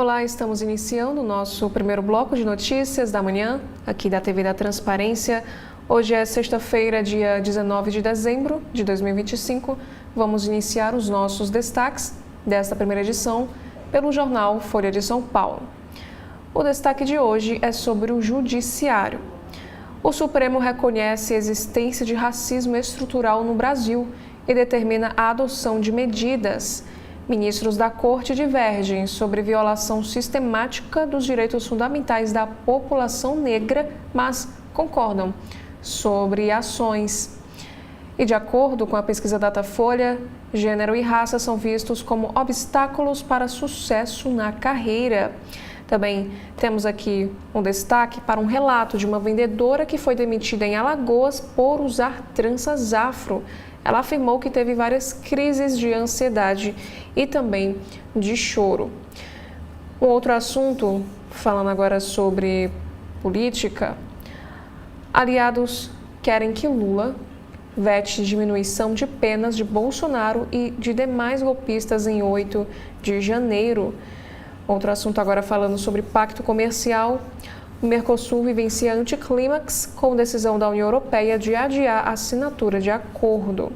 Olá, estamos iniciando o nosso primeiro bloco de notícias da manhã, aqui da TV da Transparência. Hoje é sexta-feira, dia 19 de dezembro de 2025. Vamos iniciar os nossos destaques desta primeira edição pelo jornal Folha de São Paulo. O destaque de hoje é sobre o Judiciário. O Supremo reconhece a existência de racismo estrutural no Brasil e determina a adoção de medidas. Ministros da Corte divergem sobre violação sistemática dos direitos fundamentais da população negra, mas concordam sobre ações. E de acordo com a pesquisa Datafolha, gênero e raça são vistos como obstáculos para sucesso na carreira. Também temos aqui um destaque para um relato de uma vendedora que foi demitida em Alagoas por usar tranças afro. Ela afirmou que teve várias crises de ansiedade e também de choro. Um outro assunto, falando agora sobre política, aliados querem que Lula vete diminuição de penas de Bolsonaro e de demais golpistas em 8 de janeiro. Outro assunto agora falando sobre pacto comercial. O Mercosul vivencia anticlímax com decisão da União Europeia de adiar a assinatura de acordo.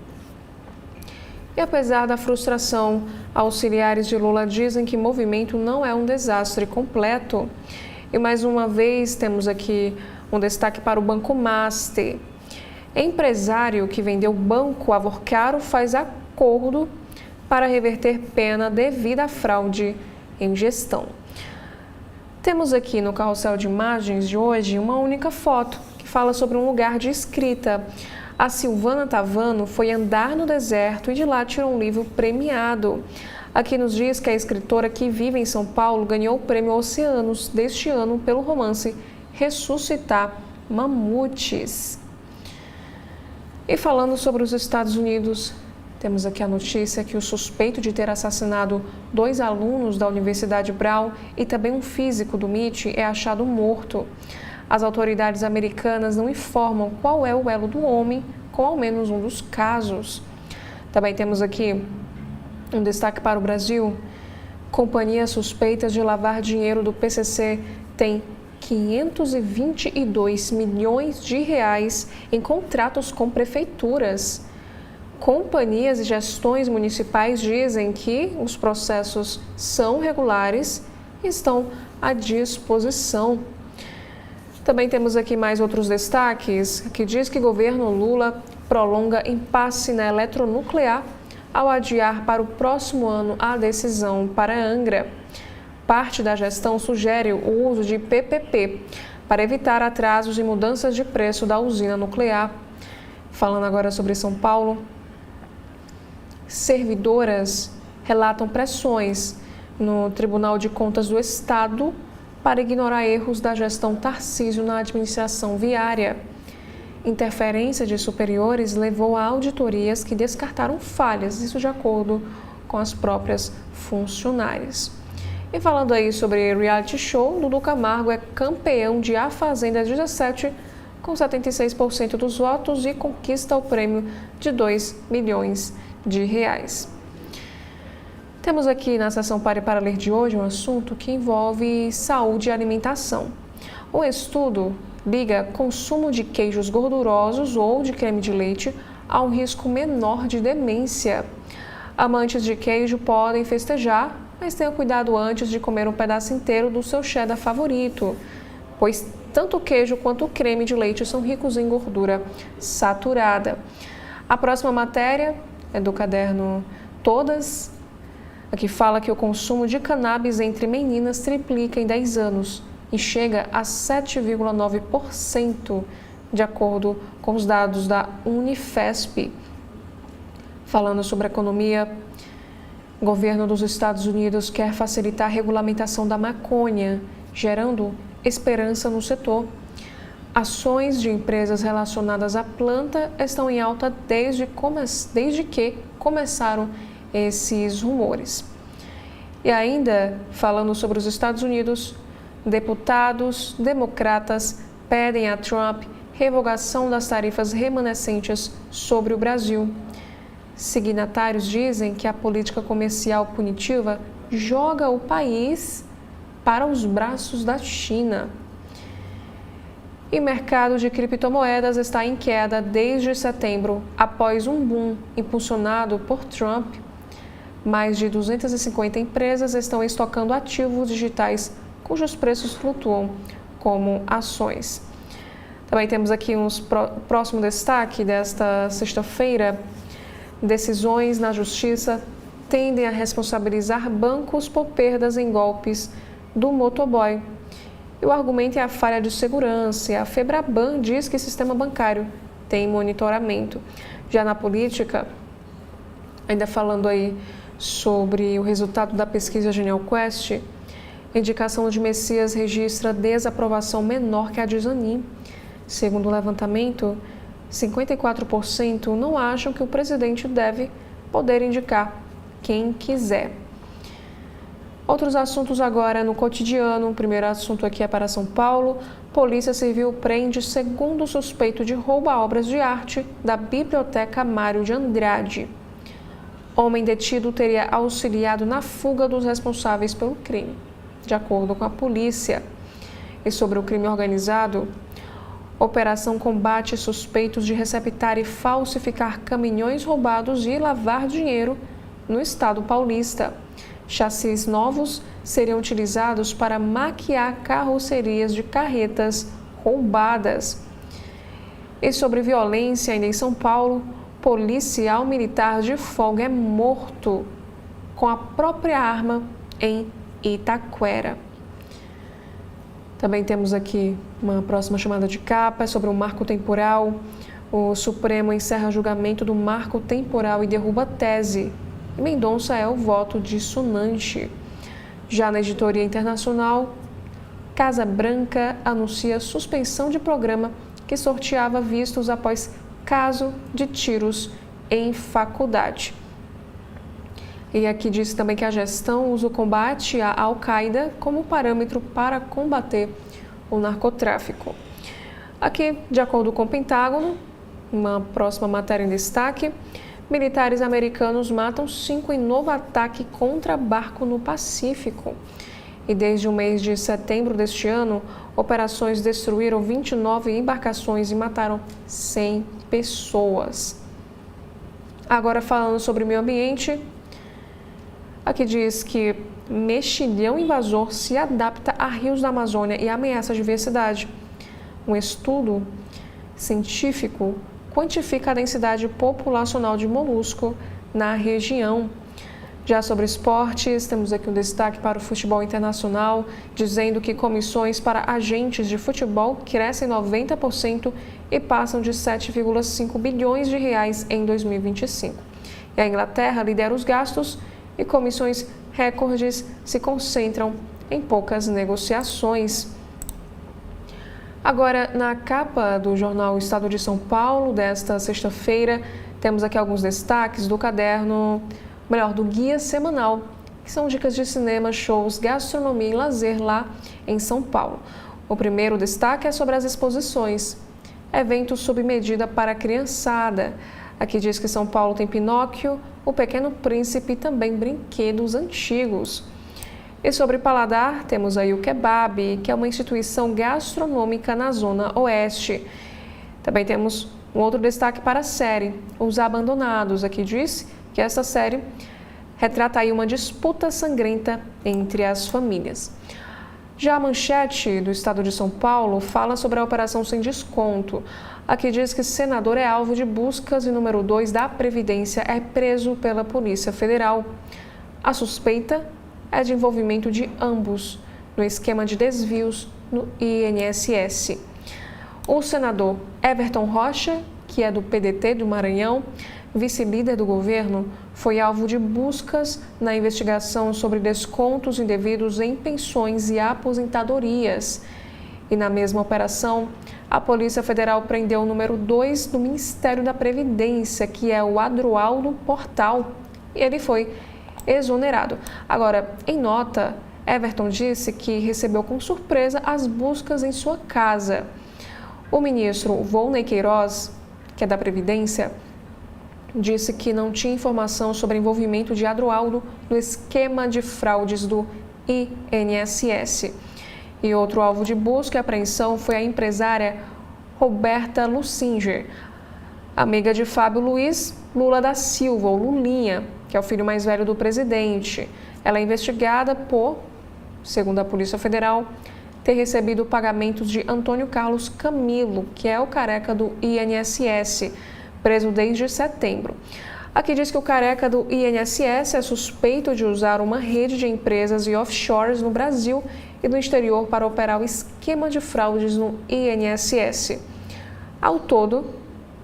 E apesar da frustração, auxiliares de Lula dizem que o movimento não é um desastre completo. E mais uma vez temos aqui um destaque para o Banco Master. Empresário que vendeu banco a Vorcaro faz acordo para reverter pena devido à fraude em gestão. Temos aqui no carrossel de imagens de hoje uma única foto que fala sobre um lugar de escrita. A Silvana Tavano foi andar no deserto e de lá tirou um livro premiado. Aqui nos diz que a escritora que vive em São Paulo ganhou o prêmio Oceanos deste ano pelo romance Ressuscitar Mamutes. E falando sobre os Estados Unidos, temos aqui a notícia que o suspeito de ter assassinado 2 alunos da Universidade Brown e também um físico do MIT é achado morto. As autoridades americanas não informam qual é o elo do homem com ao menos um dos casos. Também temos aqui um destaque para o Brasil. Companhias suspeitas de lavar dinheiro do PCC têm 522 milhões de reais em contratos com prefeituras. Companhias e gestões municipais dizem que os processos são regulares e estão à disposição. Também temos aqui mais outros destaques, que diz que o governo Lula prolonga impasse na eletronuclear ao adiar para o próximo ano a decisão para Angra. Parte da gestão sugere o uso de PPP para evitar atrasos e mudanças de preço da usina nuclear. Falando agora sobre São Paulo, servidoras relatam pressões no Tribunal de Contas do Estado para ignorar erros da gestão Tarcísio na administração viária. Interferência de superiores levou a auditorias que descartaram falhas, isso de acordo com as próprias funcionárias. E falando aí sobre reality show, Dudu Camargo é campeão de A Fazenda 17 com 76% dos votos e conquista o prêmio de 2 milhões de reais. Temos aqui na seção Pare para Ler de hoje um assunto que envolve saúde e alimentação. O estudo liga consumo de queijos gordurosos ou de creme de leite a um risco menor de demência. Amantes de queijo podem festejar, mas tenha cuidado antes de comer um pedaço inteiro do seu cheddar favorito, pois tanto o queijo quanto o creme de leite são ricos em gordura saturada. A próxima matéria é do caderno Todas. Aqui fala que o consumo de cannabis entre meninas triplica em 10 anos e chega a 7,9%, de acordo com os dados da Unifesp. Falando sobre economia, o governo dos Estados Unidos quer facilitar a regulamentação da maconha, gerando esperança no setor. Ações de empresas relacionadas à planta estão em alta desde que começaram esses rumores. E ainda, falando sobre os Estados Unidos, deputados democratas pedem a Trump revogação das tarifas remanescentes sobre o Brasil. Signatários dizem que a política comercial punitiva joga o país para os braços da China. E o mercado de criptomoedas está em queda desde setembro, após um boom impulsionado por Trump. Mais de 250 empresas estão estocando ativos digitais cujos preços flutuam, como ações. Também temos aqui um próximo destaque desta sexta-feira. Decisões na justiça tendem a responsabilizar bancos por perdas em golpes do motoboy. E o argumento é a falha de segurança, e a Febraban diz que o sistema bancário tem monitoramento. Já na política, ainda falando aí sobre o resultado da pesquisa Genial Quest, a indicação de Messias registra desaprovação menor que a de Zanin. Segundo o levantamento, 54% não acham que o presidente deve poder indicar quem quiser. Outros assuntos agora no cotidiano. O primeiro assunto aqui é para São Paulo. Polícia Civil prende segundo suspeito de roubo a obras de arte da Biblioteca Mário de Andrade. Homem detido teria auxiliado na fuga dos responsáveis pelo crime, de acordo com a polícia. E sobre o crime organizado, operação combate suspeitos de receptar e falsificar caminhões roubados e lavar dinheiro no estado paulista. Chassis novos seriam utilizados para maquiar carrocerias de carretas roubadas. E sobre violência, ainda em São Paulo, policial militar de folga é morto com a própria arma em Itaquera. Também temos aqui uma próxima chamada de capa sobre o marco temporal. O Supremo encerra julgamento do marco temporal e derruba a tese. Mendonça é o voto dissonante. Já na editoria internacional, Casa Branca anuncia suspensão de programa que sorteava vistos após caso de tiros em faculdade. E aqui diz também que a gestão usa o combate à Al-Qaeda como parâmetro para combater o narcotráfico. Aqui, de acordo com o Pentágono, uma próxima matéria em destaque, militares americanos matam 5 em novo ataque contra barco no Pacífico. E desde o mês de setembro deste ano, operações destruíram 29 embarcações e mataram 100 pessoas. Agora falando sobre meio ambiente, aqui diz que mexilhão invasor se adapta a rios da Amazônia e ameaça a diversidade. Um estudo científico quantifica a densidade populacional de molusco na região. Já sobre esportes, temos aqui um destaque para o futebol internacional, dizendo que comissões para agentes de futebol crescem 90% e passam de 7,5 bilhões de reais em 2025. E a Inglaterra lidera os gastos e comissões recordes se concentram em poucas negociações. Agora, na capa do jornal Estado de São Paulo, desta sexta-feira, temos aqui alguns destaques do do guia semanal, que são dicas de cinema, shows, gastronomia e lazer lá em São Paulo. O primeiro destaque é sobre as exposições, eventos sob medida para a criançada. Aqui diz que São Paulo tem Pinóquio, O Pequeno Príncipe e também brinquedos antigos. E sobre paladar, temos aí o Kebab, que é uma instituição gastronômica na Zona Oeste. Também temos um outro destaque para a série, Os Abandonados. Aqui diz que essa série retrata aí uma disputa sangrenta entre as famílias. Já a manchete do Estado de São Paulo fala sobre a Operação Sem Desconto. Aqui diz que senador é alvo de buscas e número 2 da Previdência é preso pela Polícia Federal. A suspeita é de envolvimento de ambos no esquema de desvios no INSS. O senador Everton Rocha, que é do PDT do Maranhão, vice-líder do governo, foi alvo de buscas na investigação sobre descontos indevidos em pensões e aposentadorias. E na mesma operação, a Polícia Federal prendeu o número 2 do Ministério da Previdência, que é o Adroaldo Portal, e ele foi exonerado. Agora, em nota, Everton disse que recebeu com surpresa as buscas em sua casa. O ministro Volney Queiroz, que é da Previdência, disse que não tinha informação sobre envolvimento de Adroaldo no esquema de fraudes do INSS. E outro alvo de busca e apreensão foi a empresária Roberta Lussinger, amiga de Fábio Luiz Lula da Silva, ou Lulinha, que é o filho mais velho do presidente. Ela é investigada por, segundo a Polícia Federal, ter recebido pagamentos de Antônio Carlos Camilo, que é o careca do INSS, preso desde setembro. Aqui diz que o careca do INSS é suspeito de usar uma rede de empresas e offshores no Brasil e no exterior para operar o esquema de fraudes no INSS. Ao todo,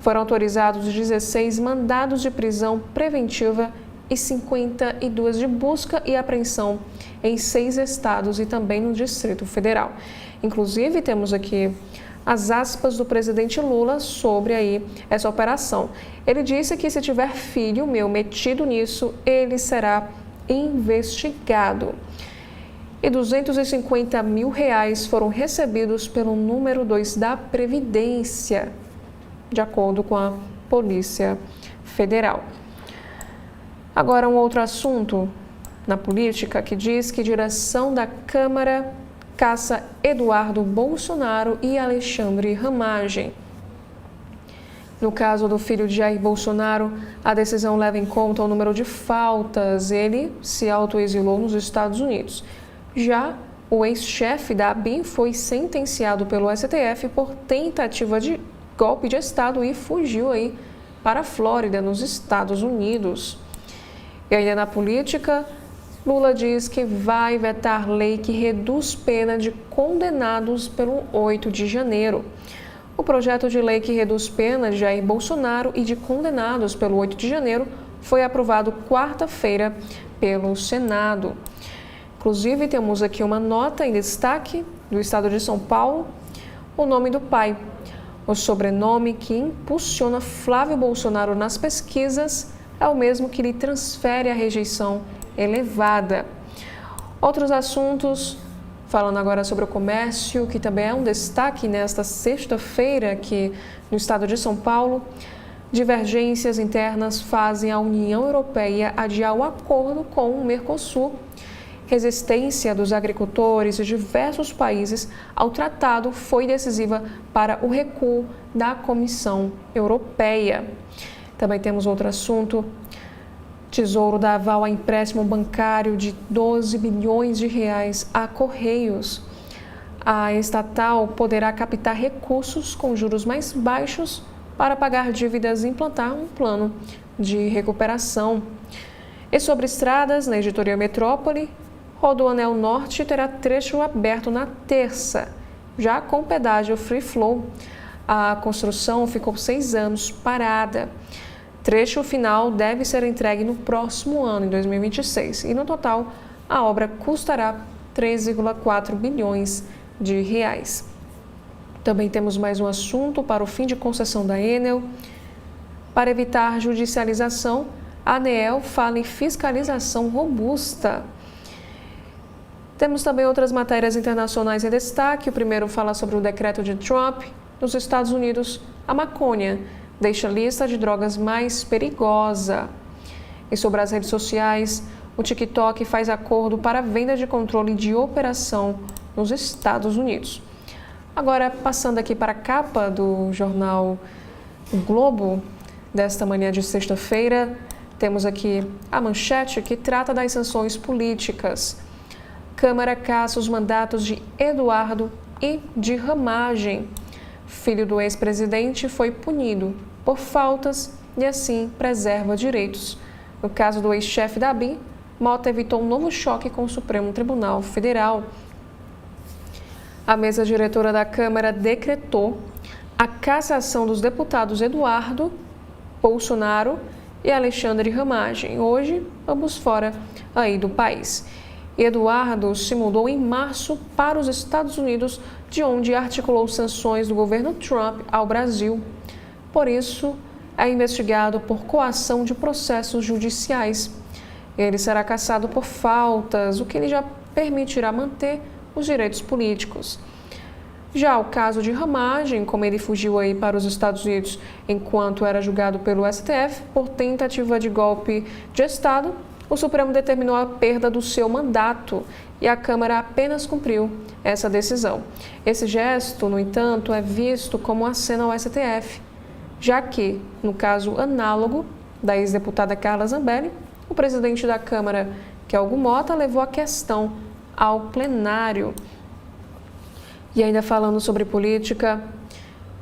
foram autorizados 16 mandados de prisão preventiva e 52 de busca e apreensão em 6 estados e também no Distrito Federal. Inclusive, temos aqui as aspas do presidente Lula sobre aí essa operação. Ele disse que se tiver filho meu metido nisso, ele será investigado. E R$250 mil foram recebidos pelo número 2 da Previdência, de acordo com a Polícia Federal. Agora, um outro assunto na política que diz que direção da Câmara caça Eduardo Bolsonaro e Alexandre Ramagem. No caso do filho de Jair Bolsonaro, a decisão leva em conta o número de faltas. Ele se autoexilou nos Estados Unidos. Já o ex-chefe da ABIN foi sentenciado pelo STF por tentativa de golpe de Estado e fugiu aí para a Flórida, nos Estados Unidos. E ainda na política, Lula diz que vai vetar lei que reduz pena de condenados pelo 8 de janeiro. O projeto de lei que reduz pena de Jair Bolsonaro e de condenados pelo 8 de janeiro foi aprovado quarta-feira pelo Senado. Inclusive, temos aqui uma nota em destaque do estado de São Paulo, o nome do pai. O sobrenome que impulsiona Flávio Bolsonaro nas pesquisas é o mesmo que lhe transfere a rejeição elevada. Outros assuntos, falando agora sobre o comércio, que também é um destaque nesta sexta-feira aqui no estado de São Paulo. Divergências internas fazem a União Europeia adiar o acordo com o Mercosul. Resistência dos agricultores de diversos países ao tratado foi decisiva para o recuo da Comissão Europeia. Também temos outro assunto. Tesouro dá aval a empréstimo bancário de 12 bilhões de reais a Correios. A estatal poderá captar recursos com juros mais baixos para pagar dívidas e implantar um plano de recuperação. E sobre estradas, na editoria Metrópole, Rodoanel Norte terá trecho aberto na terça, já com pedágio free flow. A construção ficou 6 anos parada. Trecho final deve ser entregue no próximo ano, em 2026, e no total a obra custará 3,4 bilhões de reais. Também temos mais um assunto para o fim de concessão da Enel. Para evitar judicialização, a ANEEL fala em fiscalização robusta. Temos também outras matérias internacionais em destaque. O primeiro fala sobre o decreto de Trump. Nos Estados Unidos, a maconha deixa a lista de drogas mais perigosa. E sobre as redes sociais, o TikTok faz acordo para venda de controle de operação nos Estados Unidos. Agora, passando aqui para a capa do jornal O Globo, desta manhã de sexta-feira, temos aqui a manchete que trata das sanções políticas. Câmara caça os mandatos de Eduardo e de Ramagem. Filho do ex-presidente foi punido por faltas e assim preserva direitos. No caso do ex-chefe da ABIN, Mota evitou um novo choque com o Supremo Tribunal Federal. A mesa diretora da Câmara decretou a cassação dos deputados Eduardo Bolsonaro e Alexandre Ramagem, hoje ambos fora aí do país. Eduardo se mudou em março para os Estados Unidos, de onde articulou sanções do governo Trump ao Brasil. Por isso, é investigado por coação de processos judiciais. Ele será cassado por faltas, o que lhe já permitirá manter os direitos políticos. Já o caso de Ramagem, como ele fugiu aí para os Estados Unidos enquanto era julgado pelo STF por tentativa de golpe de Estado, o Supremo determinou a perda do seu mandato e a Câmara apenas cumpriu essa decisão. Esse gesto, no entanto, é visto como um aceno ao STF, já que, no caso análogo da ex-deputada Carla Zambelli, o presidente da Câmara, Kelgo Mota, levou a questão ao plenário. E ainda falando sobre política,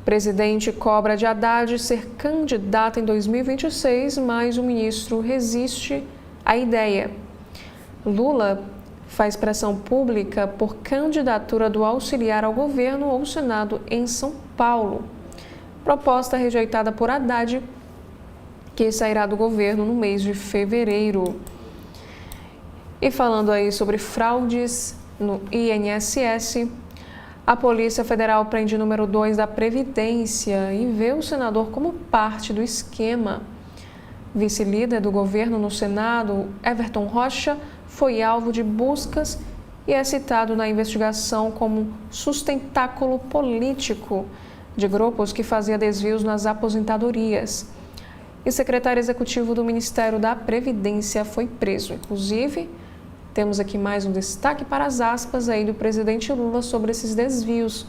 o presidente cobra de Haddad ser candidato em 2026, mas o ministro resiste à ideia. Lula faz pressão pública por candidatura do auxiliar ao governo ou Senado em São Paulo. Proposta rejeitada por Haddad, que sairá do governo no mês de fevereiro. E falando aí sobre fraudes no INSS, a Polícia Federal prende o número 2 da Previdência e vê o senador como parte do esquema. Vice-líder do governo no Senado, Everton Rocha, foi alvo de buscas e é citado na investigação como sustentáculo político de grupos que faziam desvios nas aposentadorias. E o secretário executivo do Ministério da Previdência foi preso. Inclusive, temos aqui mais um destaque para as aspas aí do presidente Lula sobre esses desvios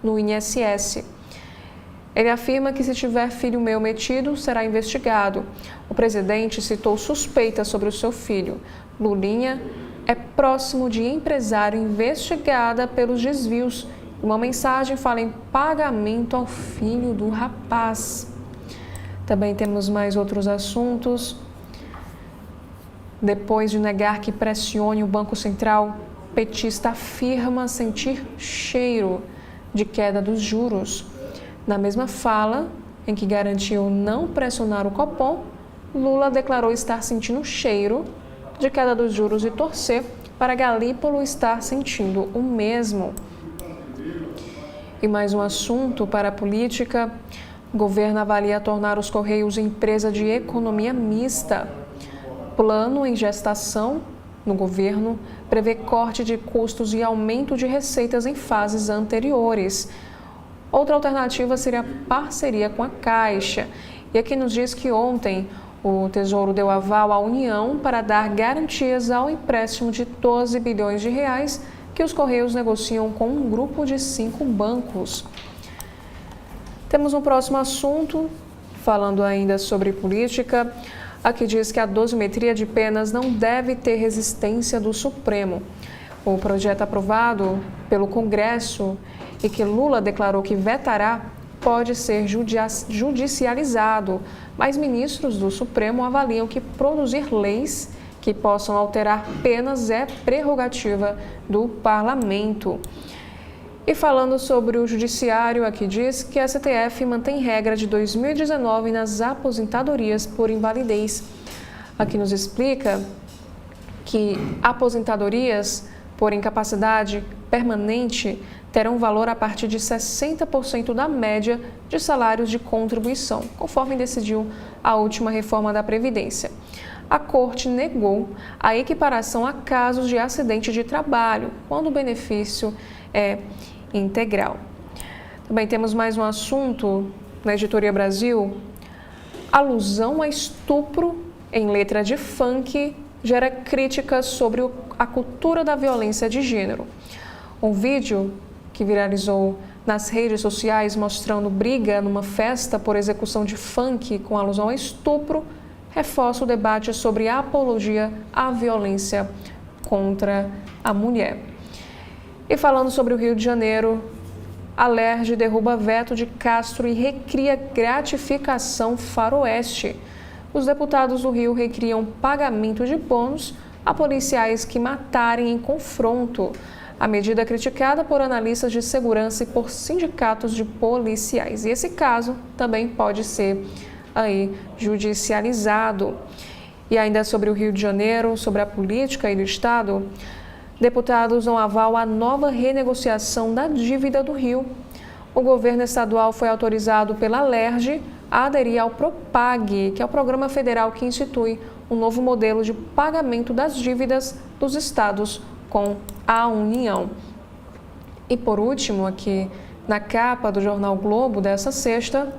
no INSS. Ele afirma que se tiver filho meu metido, será investigado. O presidente citou suspeita sobre o seu filho. Lulinha é próximo de empresário investigada pelos desvios. Uma mensagem fala em pagamento ao filho do rapaz. Também temos mais outros assuntos. Depois de negar que pressione o Banco Central, petista afirma sentir cheiro de queda dos juros. Na mesma fala, em que garantiu não pressionar o Copom, Lula declarou estar sentindo cheiro de queda dos juros e torcer para Galípolo estar sentindo o mesmo. E mais um assunto para a política. O governo avalia tornar os Correios empresa de economia mista. Plano em gestação no governo prevê corte de custos e aumento de receitas em fases anteriores. Outra alternativa seria a parceria com a Caixa. E aqui nos diz que ontem o Tesouro deu aval à União para dar garantias ao empréstimo de 12 bilhões de reais que os Correios negociam com um grupo de 5 bancos. Temos um próximo assunto, falando ainda sobre política. Aqui diz que a dosimetria de penas não deve ter resistência do Supremo. O projeto aprovado pelo Congresso e que Lula declarou que vetará pode ser judicializado, mas ministros do Supremo avaliam que produzir leis que possam alterar penas é prerrogativa do parlamento. E falando sobre o judiciário, aqui diz que a STF mantém regra de 2019 nas aposentadorias por invalidez. Aqui nos explica que aposentadorias por incapacidade permanente terão valor a partir de 60% da média de salários de contribuição, conforme decidiu a última reforma da Previdência. A Corte negou a equiparação a casos de acidente de trabalho, quando o benefício é integral. Também temos mais um assunto na Editoria Brasil. Alusão a estupro em letra de funk gera críticas sobre a cultura da violência de gênero. Um vídeo que viralizou nas redes sociais mostrando briga numa festa por execução de funk com alusão a estupro reforça o debate sobre a apologia à violência contra a mulher. E falando sobre o Rio de Janeiro, a LERJ derruba veto de Castro e recria gratificação faroeste. Os deputados do Rio recriam pagamento de bônus a policiais que matarem em confronto. A medida é criticada por analistas de segurança e por sindicatos de policiais. E esse caso também pode ser aí judicializado. E ainda sobre o Rio de Janeiro, sobre a política e do Estado, deputados dão aval à nova renegociação da dívida do Rio. O governo estadual foi autorizado pela LERJ a aderir ao PROPAG, que é o programa federal que institui um novo modelo de pagamento das dívidas dos estados com a União. E por último, aqui na capa do jornal Globo dessa sexta,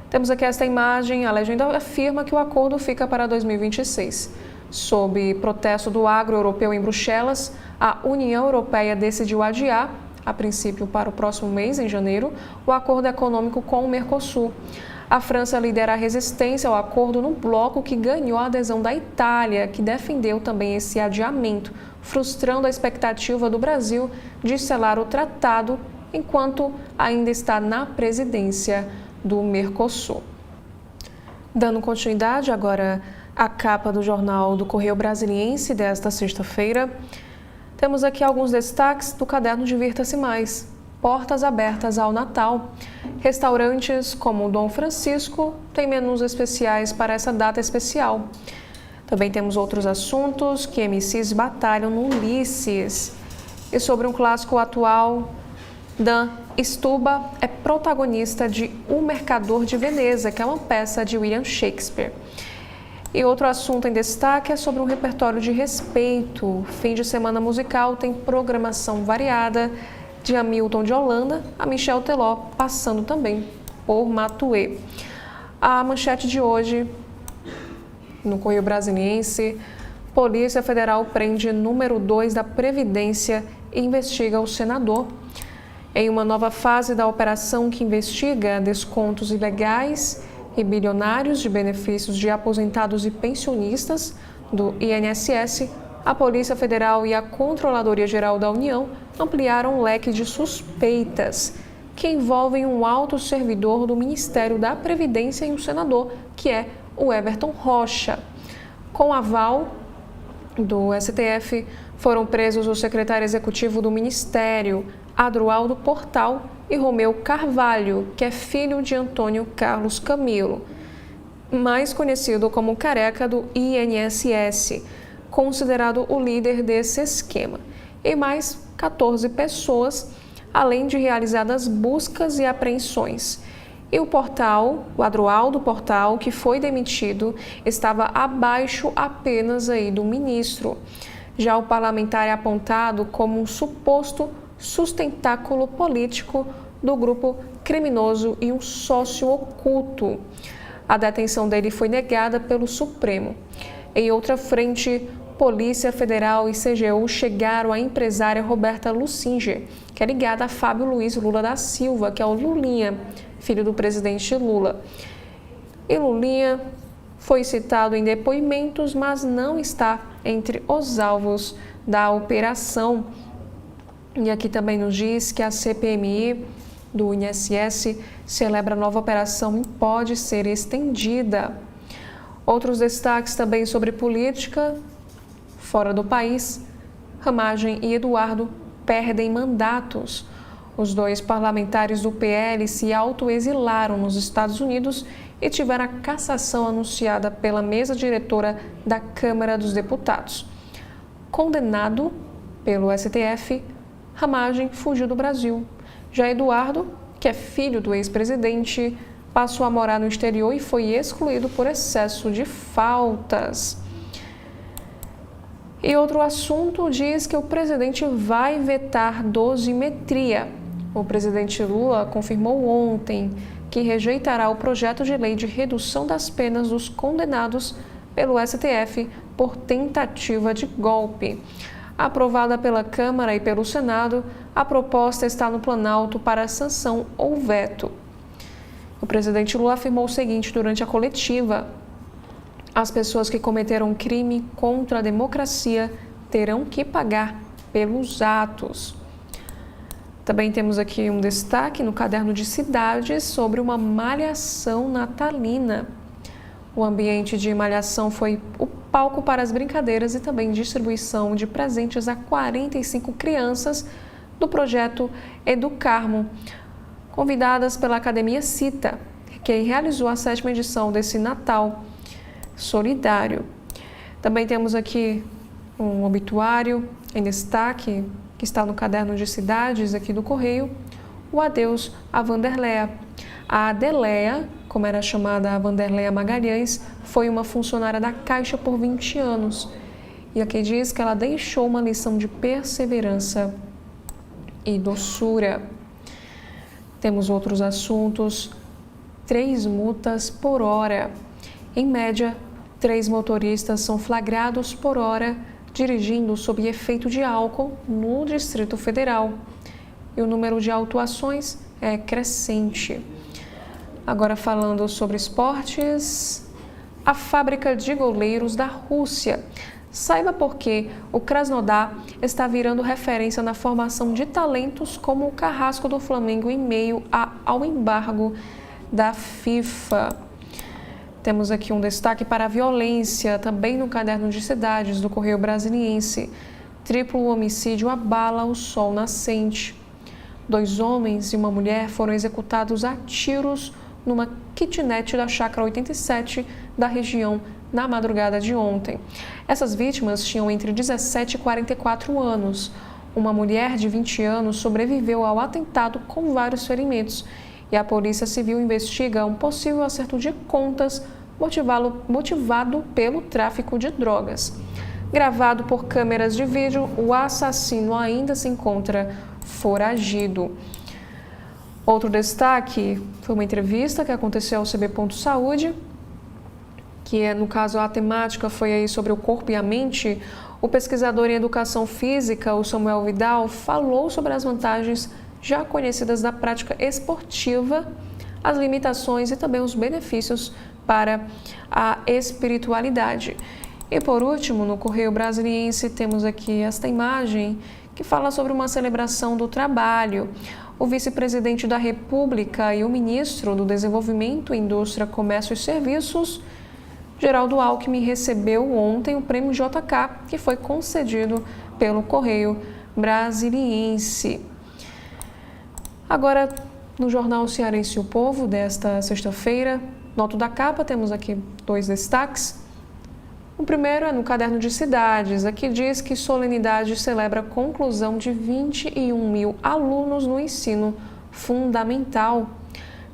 temos aqui esta imagem. A legenda afirma que o acordo fica para 2026. Sob protesto do agro europeu em Bruxelas, a União Europeia decidiu adiar, a princípio para o próximo mês, em janeiro, o acordo econômico com o Mercosul. A França lidera a resistência ao acordo no bloco que ganhou a adesão da Itália, que defendeu também esse adiamento, frustrando a expectativa do Brasil de selar o tratado enquanto ainda está na presidência do Mercosul. Dando continuidade agora à capa do jornal do Correio Brasiliense desta sexta-feira, temos aqui alguns destaques do caderno Divirta-se Mais. Portas abertas ao Natal. Restaurantes como o Dom Francisco têm menus especiais para essa data especial. Também temos outros assuntos que MCs batalham no Ulisses. E sobre um clássico atual, Dan Stuba é protagonista de O Mercador de Veneza, que é uma peça de William Shakespeare. E outro assunto em destaque é sobre um repertório de respeito. Fim de semana musical tem programação variada, de Hamilton de Holanda a Michel Teló, passando também por Matuê. A manchete de hoje, no Correio Brasiliense: Polícia Federal prende número 2 da Previdência e investiga o senador. Em uma nova fase da operação que investiga descontos ilegais e bilionários de benefícios de aposentados e pensionistas do INSS, a Polícia Federal e a Controladoria Geral da União ampliaram o leque de suspeitas que envolvem um alto servidor do Ministério da Previdência e um senador, que é o Everton Rocha. Com aval do STF, foram presos o secretário executivo do Ministério, Adroaldo Portal, e Romeu Carvalho, que é filho de Antônio Carlos Camilo, mais conhecido como Careca do INSS, considerado o líder desse esquema, e mais 14 pessoas, além de realizadas buscas e apreensões. E o Adroaldo Portal, que foi demitido, estava abaixo apenas do ministro. Já o parlamentar é apontado como um suposto sustentáculo político do grupo criminoso e um sócio oculto. A detenção dele foi negada pelo Supremo. Em outra frente, Polícia Federal e CGU chegaram à empresária Roberta Lussinger, que é ligada a Fábio Luiz Lula da Silva, que é o Lulinha, filho do presidente Lula. E Lulinha foi citado em depoimentos, mas não está entre os alvos da operação. E aqui também nos diz que a CPMI do INSS celebra nova operação e pode ser estendida. Outros destaques também sobre política. Fora do país, Ramagem e Eduardo perdem mandatos. Os dois parlamentares do PL se autoexilaram nos Estados Unidos e tiveram a cassação anunciada pela mesa diretora da Câmara dos Deputados. Condenado pelo STF, Ramagem fugiu do Brasil. Já Eduardo, que é filho do ex-presidente, passou a morar no exterior e foi excluído por excesso de faltas. E outro assunto diz que o presidente vai vetar dosimetria. O presidente Lula confirmou ontem que rejeitará o projeto de lei de redução das penas dos condenados pelo STF por tentativa de golpe. Aprovada pela Câmara e pelo Senado, a proposta está no Planalto para sanção ou veto. O presidente Lula afirmou o seguinte durante a coletiva: as pessoas que cometeram crime contra a democracia terão que pagar pelos atos. Também temos aqui um destaque no caderno de cidades sobre uma malhação natalina. O ambiente de malhação foi o palco para as brincadeiras e também distribuição de presentes a 45 crianças do projeto Educarmo, convidadas pela Academia Cita, que realizou a 7ª edição desse Natal solidário. Também temos aqui um obituário em destaque que está no caderno de cidades aqui do Correio: o adeus a Vanderléa. A Adeleia, como era chamada a Vanderléa Magalhães, foi uma funcionária da Caixa por 20 anos. E aqui diz que ela deixou uma lição de perseverança e doçura. Temos outros assuntos: 3 multas por hora. Em média, 3 motoristas são flagrados por hora dirigindo sob efeito de álcool no Distrito Federal. E o número de autuações é crescente. Agora falando sobre esportes, a fábrica de goleiros da Rússia. Saiba por que o Krasnodar está virando referência na formação de talentos como o Carrasco do Flamengo em meio ao embargo da FIFA. Temos aqui um destaque para a violência, também no caderno de cidades do Correio Brasiliense. Triplo homicídio abala o sol nascente. 2 homens e uma mulher foram executados a tiros numa kitnet da Chácara 87 da região na madrugada de ontem. Essas vítimas tinham entre 17 e 44 anos. Uma mulher de 20 anos sobreviveu ao atentado com vários ferimentos e a Polícia Civil investiga um possível acerto de contas motivado pelo tráfico de drogas. Gravado por câmeras de vídeo, o assassino ainda se encontra foragido. Outro destaque foi uma entrevista que aconteceu ao CB Saúde, que no caso a temática foi aí sobre o corpo e a mente. O pesquisador em educação física, o Samuel Vidal, falou sobre as vantagens já conhecidas da prática esportiva, as limitações e também os benefícios para a espiritualidade. E por último, no Correio Brasiliense, temos aqui esta imagem que fala sobre uma celebração do trabalho. O vice-presidente da República e o ministro do Desenvolvimento, Indústria, Comércio e Serviços, Geraldo Alckmin, recebeu ontem o prêmio JK, que foi concedido pelo Correio Brasiliense. Agora, no jornal Cearense O Povo, desta sexta-feira, nota da capa, temos aqui 2 destaques. O primeiro é no caderno de cidades, aqui diz que solenidade celebra a conclusão de 21 mil alunos no ensino fundamental.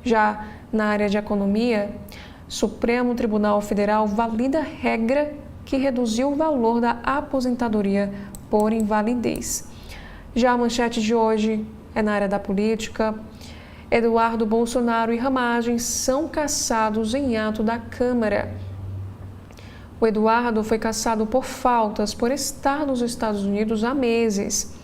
Já na área de economia, Supremo Tribunal Federal valida regra que reduziu o valor da aposentadoria por invalidez. Já a manchete de hoje é na área da política. Eduardo Bolsonaro e Ramagem são cassados em ato da Câmara. O Eduardo foi cassado por faltas por estar nos Estados Unidos há meses.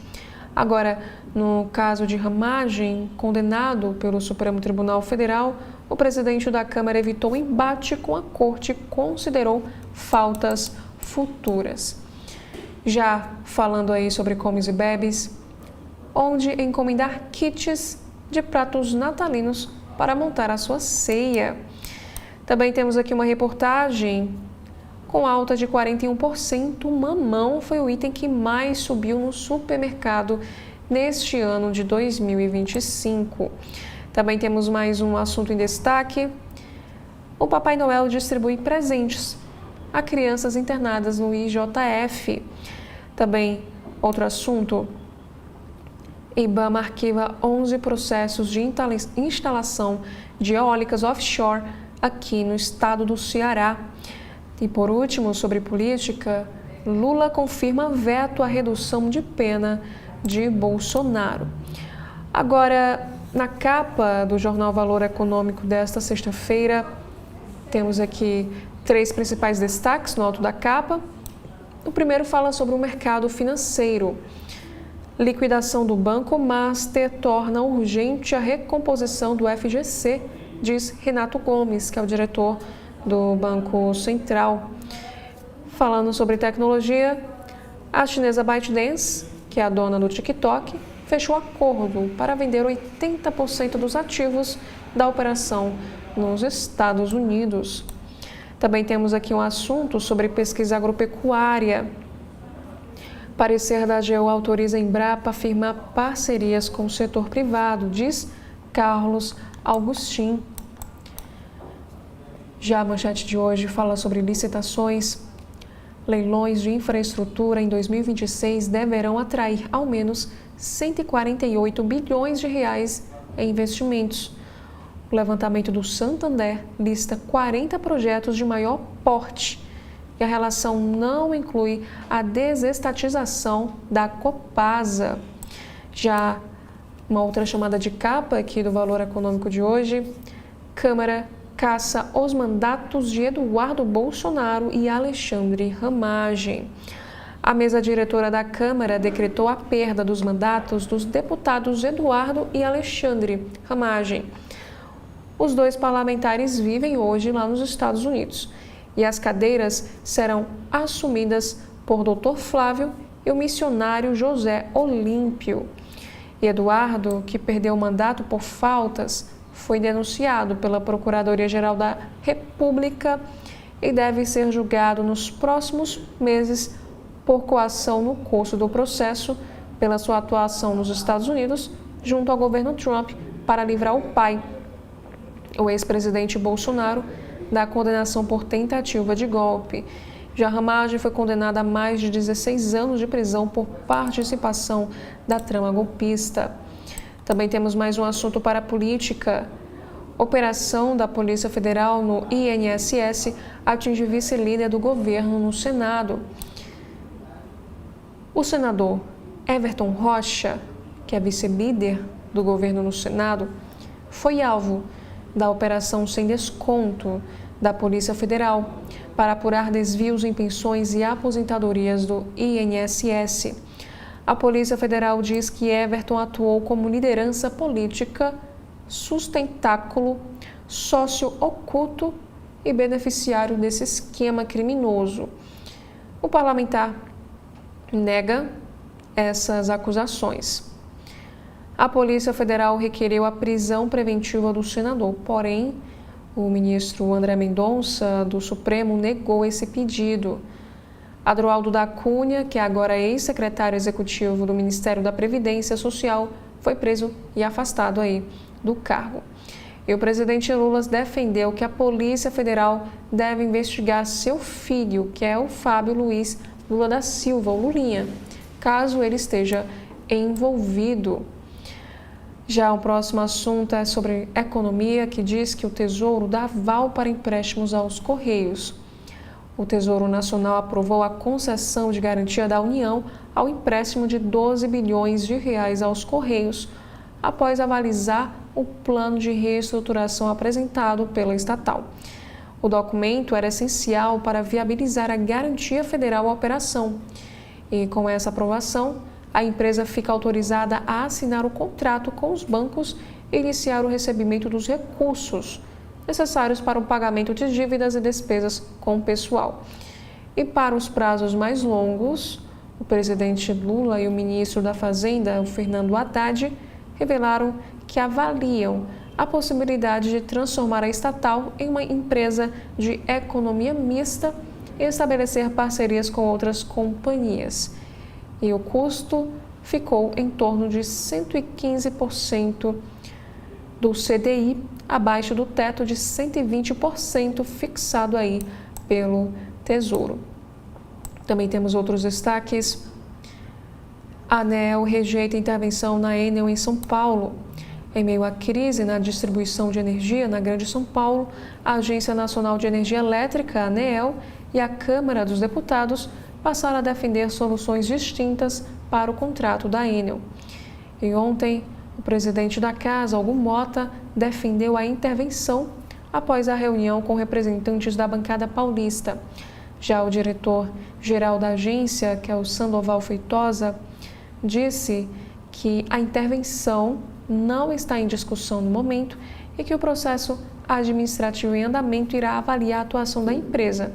Agora, no caso de Ramagem, condenado pelo Supremo Tribunal Federal, o presidente da Câmara evitou embate com a corte e considerou faltas futuras. Já falando aí sobre comes e bebes, onde encomendar kits de pratos natalinos para montar a sua ceia. Também temos aqui uma reportagem com alta de 41%, mamão foi o item que mais subiu no supermercado neste ano de 2025. Também temos mais um assunto em destaque. O Papai Noel distribui presentes a crianças internadas no IJF. Também outro assunto. IBAMA arquiva 11 processos de instalação de eólicas offshore aqui no estado do Ceará. E por último, sobre política, Lula confirma veto à redução de pena de Bolsonaro. Agora, na capa do jornal Valor Econômico desta sexta-feira, temos aqui 3 principais destaques no alto da capa. O primeiro fala sobre o mercado financeiro. Liquidação do Banco Master torna urgente a recomposição do FGC, diz Renato Gomes, que é o diretor do Banco Central. Falando sobre tecnologia, a chinesa ByteDance, que é a dona do TikTok, fechou acordo para vender 80% dos ativos da operação nos Estados Unidos. Também temos aqui um assunto sobre pesquisa agropecuária. Parecer da AGU autoriza a Embrapa a firmar parcerias com o setor privado, diz Carlos Augustin. Já a manchete de hoje fala sobre licitações. Leilões de infraestrutura em 2026 deverão atrair ao menos 148 bilhões de reais em investimentos. O levantamento do Santander lista 40 projetos de maior porte e a relação não inclui a desestatização da Copasa. Já uma outra chamada de capa aqui do Valor Econômico de hoje, Câmara caça os mandatos de Eduardo Bolsonaro e Alexandre Ramagem. A mesa diretora da Câmara decretou a perda dos mandatos dos deputados Eduardo e Alexandre Ramagem. Os dois parlamentares vivem hoje lá nos Estados Unidos e as cadeiras serão assumidas por Dr. Flávio e o missionário José Olímpio. E Eduardo, que perdeu o mandato por faltas, foi denunciado pela Procuradoria-Geral da República e deve ser julgado nos próximos meses por coação no curso do processo pela sua atuação nos Estados Unidos junto ao governo Trump para livrar o pai, o ex-presidente Bolsonaro, da condenação por tentativa de golpe. Já Ramagem foi condenada a mais de 16 anos de prisão por participação da trama golpista. Também temos mais um assunto para a política. Operação da Polícia Federal no INSS atinge vice-líder do governo no Senado. O senador Everton Rocha, que é vice-líder do governo no Senado, foi alvo da operação sem desconto da Polícia Federal para apurar desvios em pensões e aposentadorias do INSS. A Polícia Federal diz que Everton atuou como liderança política, sustentáculo, sócio oculto e beneficiário desse esquema criminoso. O parlamentar nega essas acusações. A Polícia Federal requereu a prisão preventiva do senador, porém, o ministro André Mendonça, do Supremo, negou esse pedido. Adroaldo da Cunha, que agora é ex-secretário executivo do Ministério da Previdência Social, foi preso e afastado aí do cargo. E o presidente Lula defendeu que a Polícia Federal deve investigar seu filho, que é o Fábio Luiz Lula da Silva, o Lulinha, caso ele esteja envolvido. Já o próximo assunto é sobre economia, que diz que o Tesouro dá aval para empréstimos aos Correios. O Tesouro Nacional aprovou a concessão de garantia da União ao empréstimo de 12 bilhões de reais aos Correios, após avalizar o plano de reestruturação apresentado pela estatal. O documento era essencial para viabilizar a garantia federal à operação. E com essa aprovação, a empresa fica autorizada a assinar o contrato com os bancos e iniciar o recebimento dos recursos necessários para o pagamento de dívidas e despesas com o pessoal. E para os prazos mais longos, o presidente Lula e o ministro da Fazenda, o Fernando Haddad, revelaram que avaliam a possibilidade de transformar a estatal em uma empresa de economia mista e estabelecer parcerias com outras companhias. E o custo ficou em torno de 115% do CDI, abaixo do teto de 120% fixado aí pelo Tesouro. Também temos outros destaques. A ANEEL rejeita intervenção na Enel em São Paulo. Em meio à crise na distribuição de energia na Grande São Paulo, a Agência Nacional de Energia Elétrica, a ANEEL, e a Câmara dos Deputados passaram a defender soluções distintas para o contrato da Enel. E ontem, o presidente da Casa, Hugo Mota, defendeu a intervenção após a reunião com representantes da bancada paulista. Já o diretor-geral da agência, que é o Sandoval Feitosa, disse que a intervenção não está em discussão no momento e que o processo administrativo em andamento irá avaliar a atuação da empresa,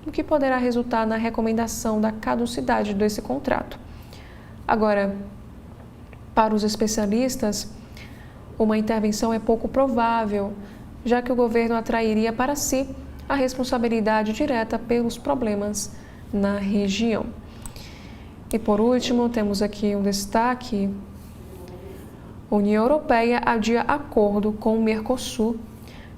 o que poderá resultar na recomendação da caducidade desse contrato. Agora, para os especialistas, uma intervenção é pouco provável, já que o governo atrairia para si a responsabilidade direta pelos problemas na região. E por último, temos aqui um destaque. A União Europeia adia acordo com o Mercosul,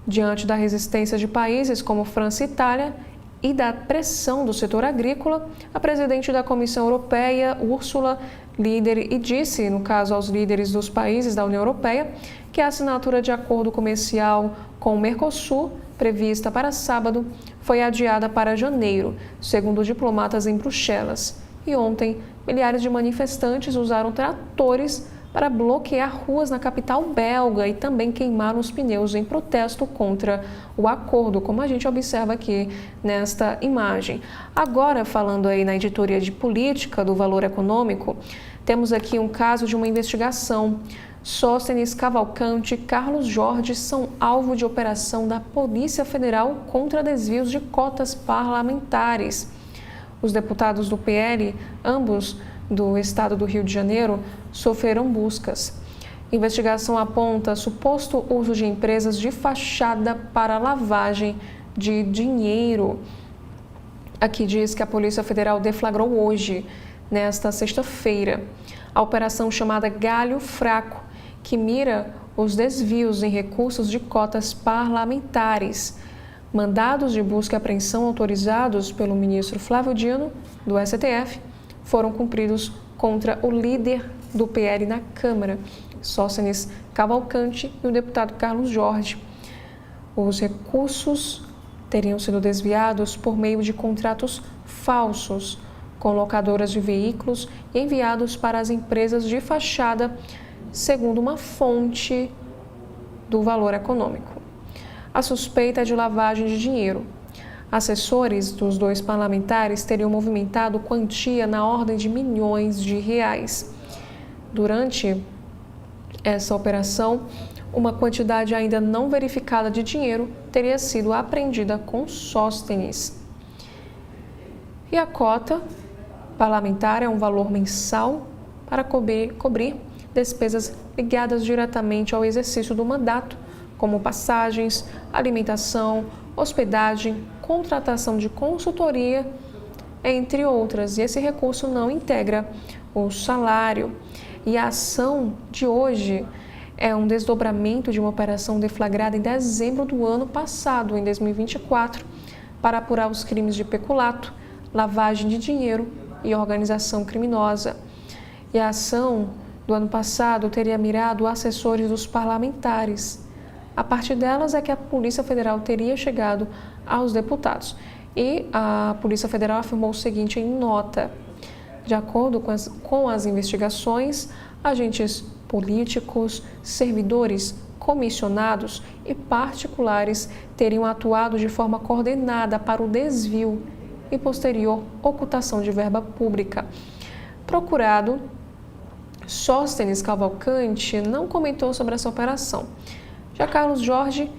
diante da resistência de países como França e Itália e da pressão do setor agrícola. A presidente da Comissão Europeia, Ursula e disse, no caso aos líderes dos países da União Europeia, que a assinatura de acordo comercial com o Mercosul, prevista para sábado, foi adiada para janeiro, segundo diplomatas em Bruxelas. E ontem, milhares de manifestantes usaram tratores para bloquear ruas na capital belga e também queimaram os pneus em protesto contra o acordo, como a gente observa aqui nesta imagem. Agora, falando aí na editoria de política do Valor Econômico, temos aqui um caso de uma investigação. Sóstenes, Cavalcante e Carlos Jorge são alvo de operação da Polícia Federal contra desvios de cotas parlamentares. Os deputados do PL, ambos do estado do Rio de Janeiro, sofreram buscas. Investigação aponta suposto uso de empresas de fachada para lavagem de dinheiro. Aqui diz que a Polícia Federal deflagrou hoje, nesta sexta-feira, a operação chamada Galho Fraco, que mira os desvios em recursos de cotas parlamentares. Mandados de busca e apreensão autorizados pelo ministro Flávio Dino, do STF, foram cumpridos contra o líder do PL na Câmara, Sóstenes Cavalcante, e o deputado Carlos Jorge. Os recursos teriam sido desviados por meio de contratos falsos com locadoras de veículos e enviados para as empresas de fachada, segundo uma fonte do Valor Econômico. A suspeita é de lavagem de dinheiro. Assessores dos dois parlamentares teriam movimentado quantia na ordem de milhões de reais. Durante essa operação, uma quantidade ainda não verificada de dinheiro teria sido apreendida com Sóstenes. E a cota parlamentar é um valor mensal para cobrir despesas ligadas diretamente ao exercício do mandato, como passagens, alimentação, hospedagem, contratação de consultoria, entre outras. E esse recurso não integra o salário. E a ação de hoje é um desdobramento de uma operação deflagrada em dezembro do ano passado, em 2024, para apurar os crimes de peculato, lavagem de dinheiro e organização criminosa. E a ação do ano passado teria mirado assessores dos parlamentares. A partir delas é que a Polícia Federal teria chegado aos deputados. E a Polícia Federal afirmou o seguinte em nota: de acordo com as investigações, agentes políticos, servidores, comissionados e particulares teriam atuado de forma coordenada para o desvio e posterior ocultação de verba pública. Procurado, Sóstenes Cavalcante não comentou sobre essa operação. Já Carlos Jorge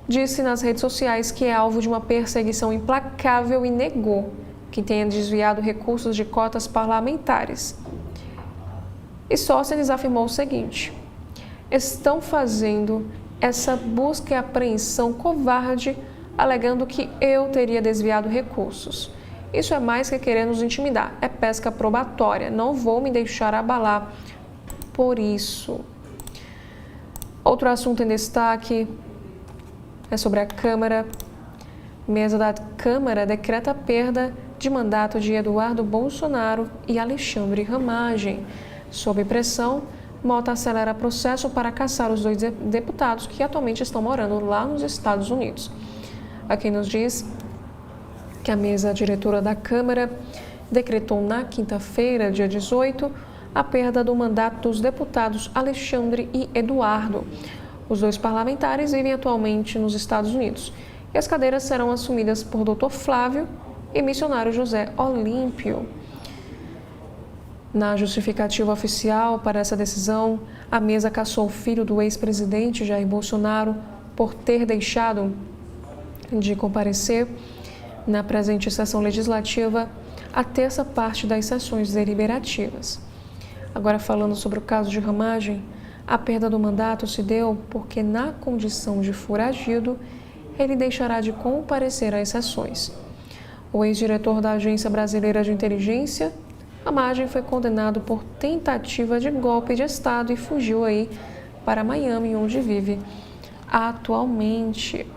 disse nas redes sociais que é alvo de uma perseguição implacável e negou que tenha desviado recursos de cotas parlamentares. E Sóstenes afirmou o seguinte: estão fazendo essa busca e apreensão covarde, alegando que eu teria desviado recursos. Isso é mais que querer nos intimidar, é pesca probatória, não vou me deixar abalar por isso. Outro assunto em destaque é sobre a Câmara. Mesa da Câmara decreta a perda de mandato de Eduardo Bolsonaro e Alexandre Ramagem. Sob pressão, Mota acelera processo para caçar os dois deputados que atualmente estão morando lá nos Estados Unidos. Aqui nos diz que a mesa diretora da Câmara decretou na quinta-feira, dia 18, a perda do mandato dos deputados Alexandre e Eduardo. Os dois parlamentares vivem atualmente nos Estados Unidos e as cadeiras serão assumidas por Dr. Flávio e missionário José Olímpio. Na justificativa oficial para essa decisão, a mesa caçou o filho do ex-presidente Jair Bolsonaro por ter deixado de comparecer na presente sessão legislativa a terça parte das sessões deliberativas. Agora, falando sobre o caso de Ramagem, a perda do mandato se deu porque, na condição de foragido, ele deixará de comparecer às sessões. O ex-diretor da Agência Brasileira de Inteligência, Ramagem, foi condenado por tentativa de golpe de Estado e fugiu aí para Miami, onde vive atualmente.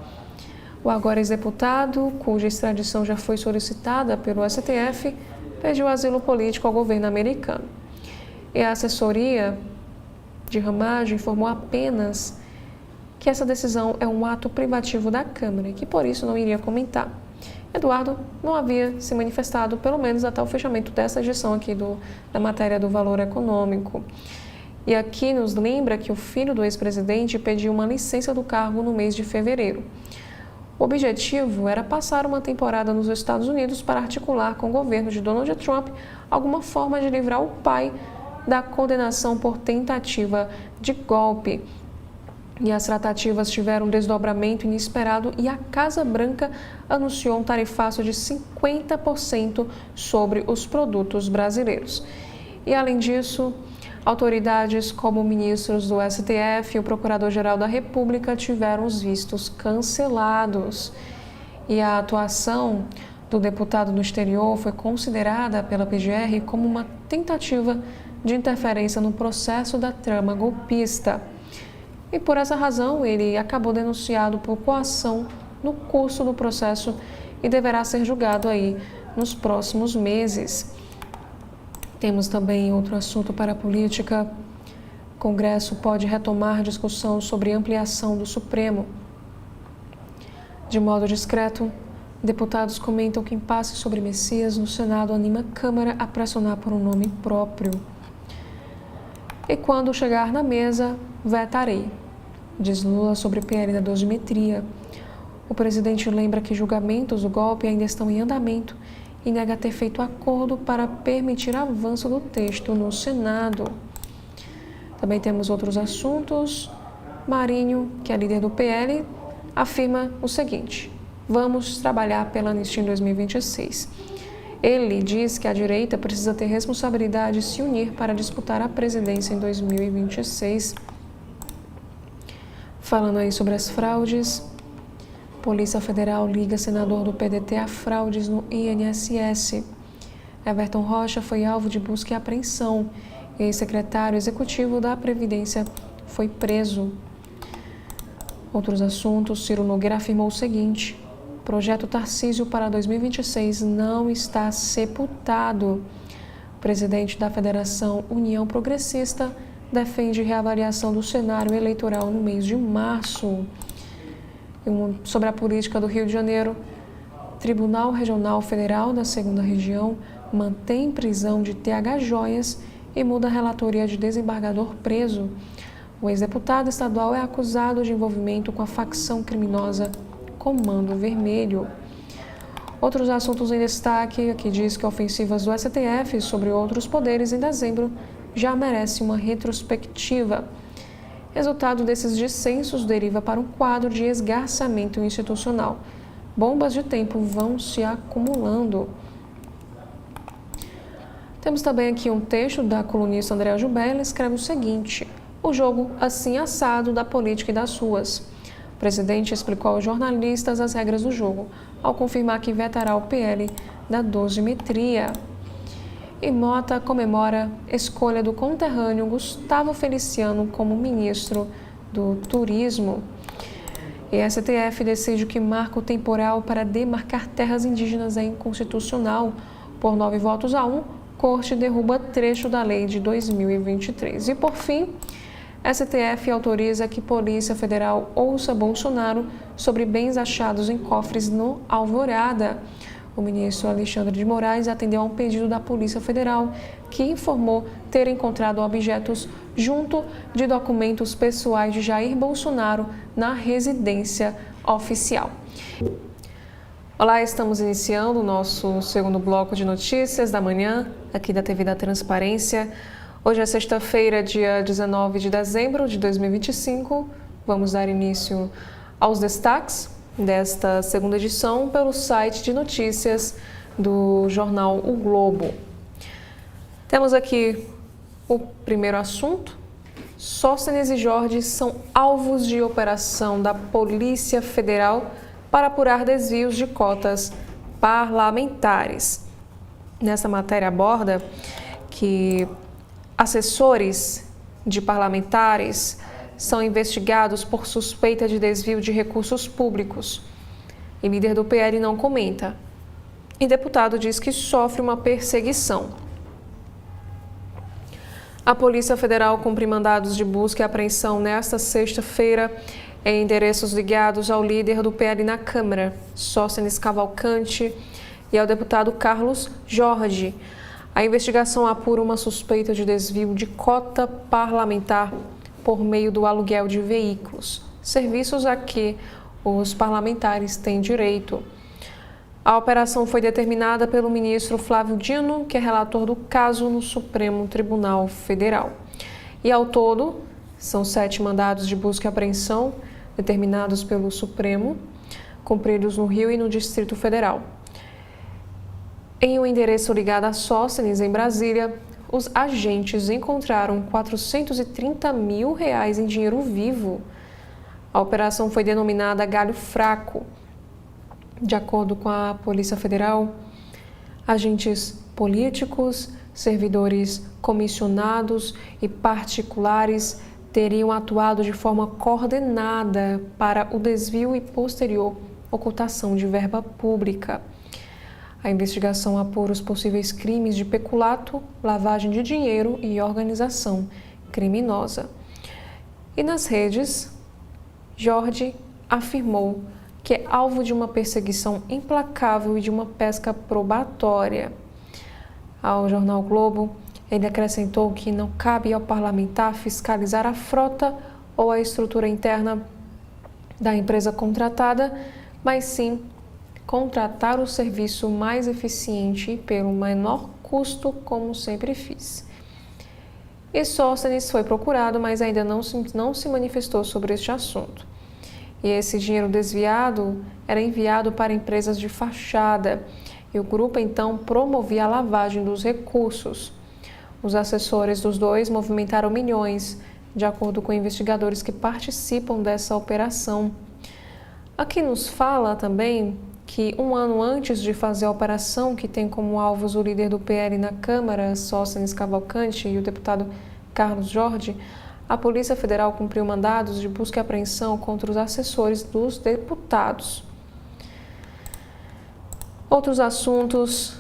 O agora ex-deputado, cuja extradição já foi solicitada pelo STF, pediu asilo político ao governo americano. E a assessoria de Ramagem informou apenas que essa decisão é um ato privativo da Câmara e que por isso não iria comentar. Eduardo não havia se manifestado, pelo menos até o fechamento dessa edição aqui da matéria do Valor Econômico. E aqui nos lembra que o filho do ex-presidente pediu uma licença do cargo no mês de fevereiro. O objetivo era passar uma temporada nos Estados Unidos para articular com o governo de Donald Trump alguma forma de livrar o pai da condenação por tentativa de golpe. E as tratativas tiveram um desdobramento inesperado e a Casa Branca anunciou um tarifaço de 50% sobre os produtos brasileiros. E além disso, autoridades como ministros do STF e o Procurador-Geral da República tiveram os vistos cancelados. E a atuação do deputado no exterior foi considerada pela PGR como uma tentativa de interferência no processo da trama golpista. E por essa razão, ele acabou denunciado por coação no curso do processo e deverá ser julgado aí nos próximos meses. Temos também outro assunto para a política. O Congresso pode retomar discussão sobre ampliação do Supremo. De modo discreto, deputados comentam que impasse sobre Messias no Senado anima a Câmara a pressionar por um nome próprio. E quando chegar na mesa, vetarei, diz Lula sobre PL da dosimetria. O presidente lembra que julgamentos do golpe ainda estão em andamento e nega ter feito acordo para permitir avanço do texto no Senado. Também temos outros assuntos. Marinho, que é líder do PL, afirma o seguinte: vamos trabalhar pela anistia em 2026. Ele diz que a direita precisa ter responsabilidade e se unir para disputar a presidência em 2026. Falando aí sobre as fraudes, Polícia Federal liga senador do PDT a fraudes no INSS. Everton Rocha foi alvo de busca e apreensão. Ex-secretário executivo da Previdência foi preso. Outros assuntos, Ciro Nogueira afirmou o seguinte: projeto Tarcísio para 2026 não está sepultado. O presidente da Federação União Progressista defende reavaliação do cenário eleitoral no mês de março. Sobre a política do Rio de Janeiro, Tribunal Regional Federal da 2ª Região mantém prisão de TH Joias e muda a relatoria de desembargador preso. O ex-deputado estadual é acusado de envolvimento com a facção criminosa Comando Vermelho. Outros assuntos em destaque, aqui diz que ofensivas do STF sobre outros poderes em dezembro já merece uma retrospectiva. Resultado desses dissensos deriva para um quadro de esgarçamento institucional. Bombas de tempo vão se acumulando. Temos também aqui um texto da colunista Andréa Jubé. Ela escreve o seguinte: o jogo assim assado da política e das ruas. O presidente explicou aos jornalistas as regras do jogo, ao confirmar que vetará o PL da dosimetria. E Mota comemora escolha do conterrâneo Gustavo Feliciano como ministro do Turismo. E a STF decide que marco temporal para demarcar terras indígenas é inconstitucional. Por 9 votos a 1, Corte derruba trecho da lei de 2023. E por fim, STF autoriza que Polícia Federal ouça Bolsonaro sobre bens achados em cofres no Alvorada. O ministro Alexandre de Moraes atendeu a um pedido da Polícia Federal, que informou ter encontrado objetos junto de documentos pessoais de Jair Bolsonaro na residência oficial. Olá, estamos iniciando o nosso segundo bloco de notícias da manhã, aqui da TV da Transparência. Hoje é sexta-feira, dia 19 de dezembro de 2025. Vamos dar início aos destaques desta segunda edição pelo site de notícias do jornal O Globo. Temos aqui o primeiro assunto. Sóstenes e Jorge são alvos de operação da Polícia Federal para apurar desvios de cotas parlamentares. Nessa matéria aborda que assessores de parlamentares são investigados por suspeita de desvio de recursos públicos. E líder do PL não comenta. E deputado diz que sofre uma perseguição. A Polícia Federal cumpre mandados de busca e apreensão nesta sexta-feira em endereços ligados ao líder do PL na Câmara, Sóstenes Cavalcante, e ao deputado Carlos Jorge. A investigação apura uma suspeita de desvio de cota parlamentar por meio do aluguel de veículos, serviços a que os parlamentares têm direito. A operação foi determinada pelo ministro Flávio Dino, que é relator do caso no Supremo Tribunal Federal. E ao todo, são 7 mandados de busca e apreensão determinados pelo Supremo, cumpridos no Rio e no Distrito Federal. Em um endereço ligado a Sóstenes, em Brasília, os agentes encontraram R$430 mil em dinheiro vivo. A operação foi denominada Galho Fraco. De acordo com a Polícia Federal, agentes políticos, servidores comissionados e particulares teriam atuado de forma coordenada para o desvio e posterior ocultação de verba pública. A investigação apura os possíveis crimes de peculato, lavagem de dinheiro e organização criminosa. E nas redes, Jorge afirmou que é alvo de uma perseguição implacável e de uma pesca probatória. Ao jornal Globo, ele acrescentou que não cabe ao parlamentar fiscalizar a frota ou a estrutura interna da empresa contratada, mas sim contratar o serviço mais eficiente e pelo menor custo, como sempre fiz. E Sóstenes foi procurado, mas ainda não se manifestou sobre este assunto. E esse dinheiro desviado era enviado para empresas de fachada, e o grupo então promovia a lavagem dos recursos. Os assessores dos dois movimentaram milhões, de acordo com investigadores que participam dessa operação. Aqui nos fala também que um ano antes de fazer a operação, que tem como alvos o líder do PL na Câmara, Sóstenes Cavalcante, e o deputado Carlos Jorge, a Polícia Federal cumpriu mandados de busca e apreensão contra os assessores dos deputados. Outros assuntos,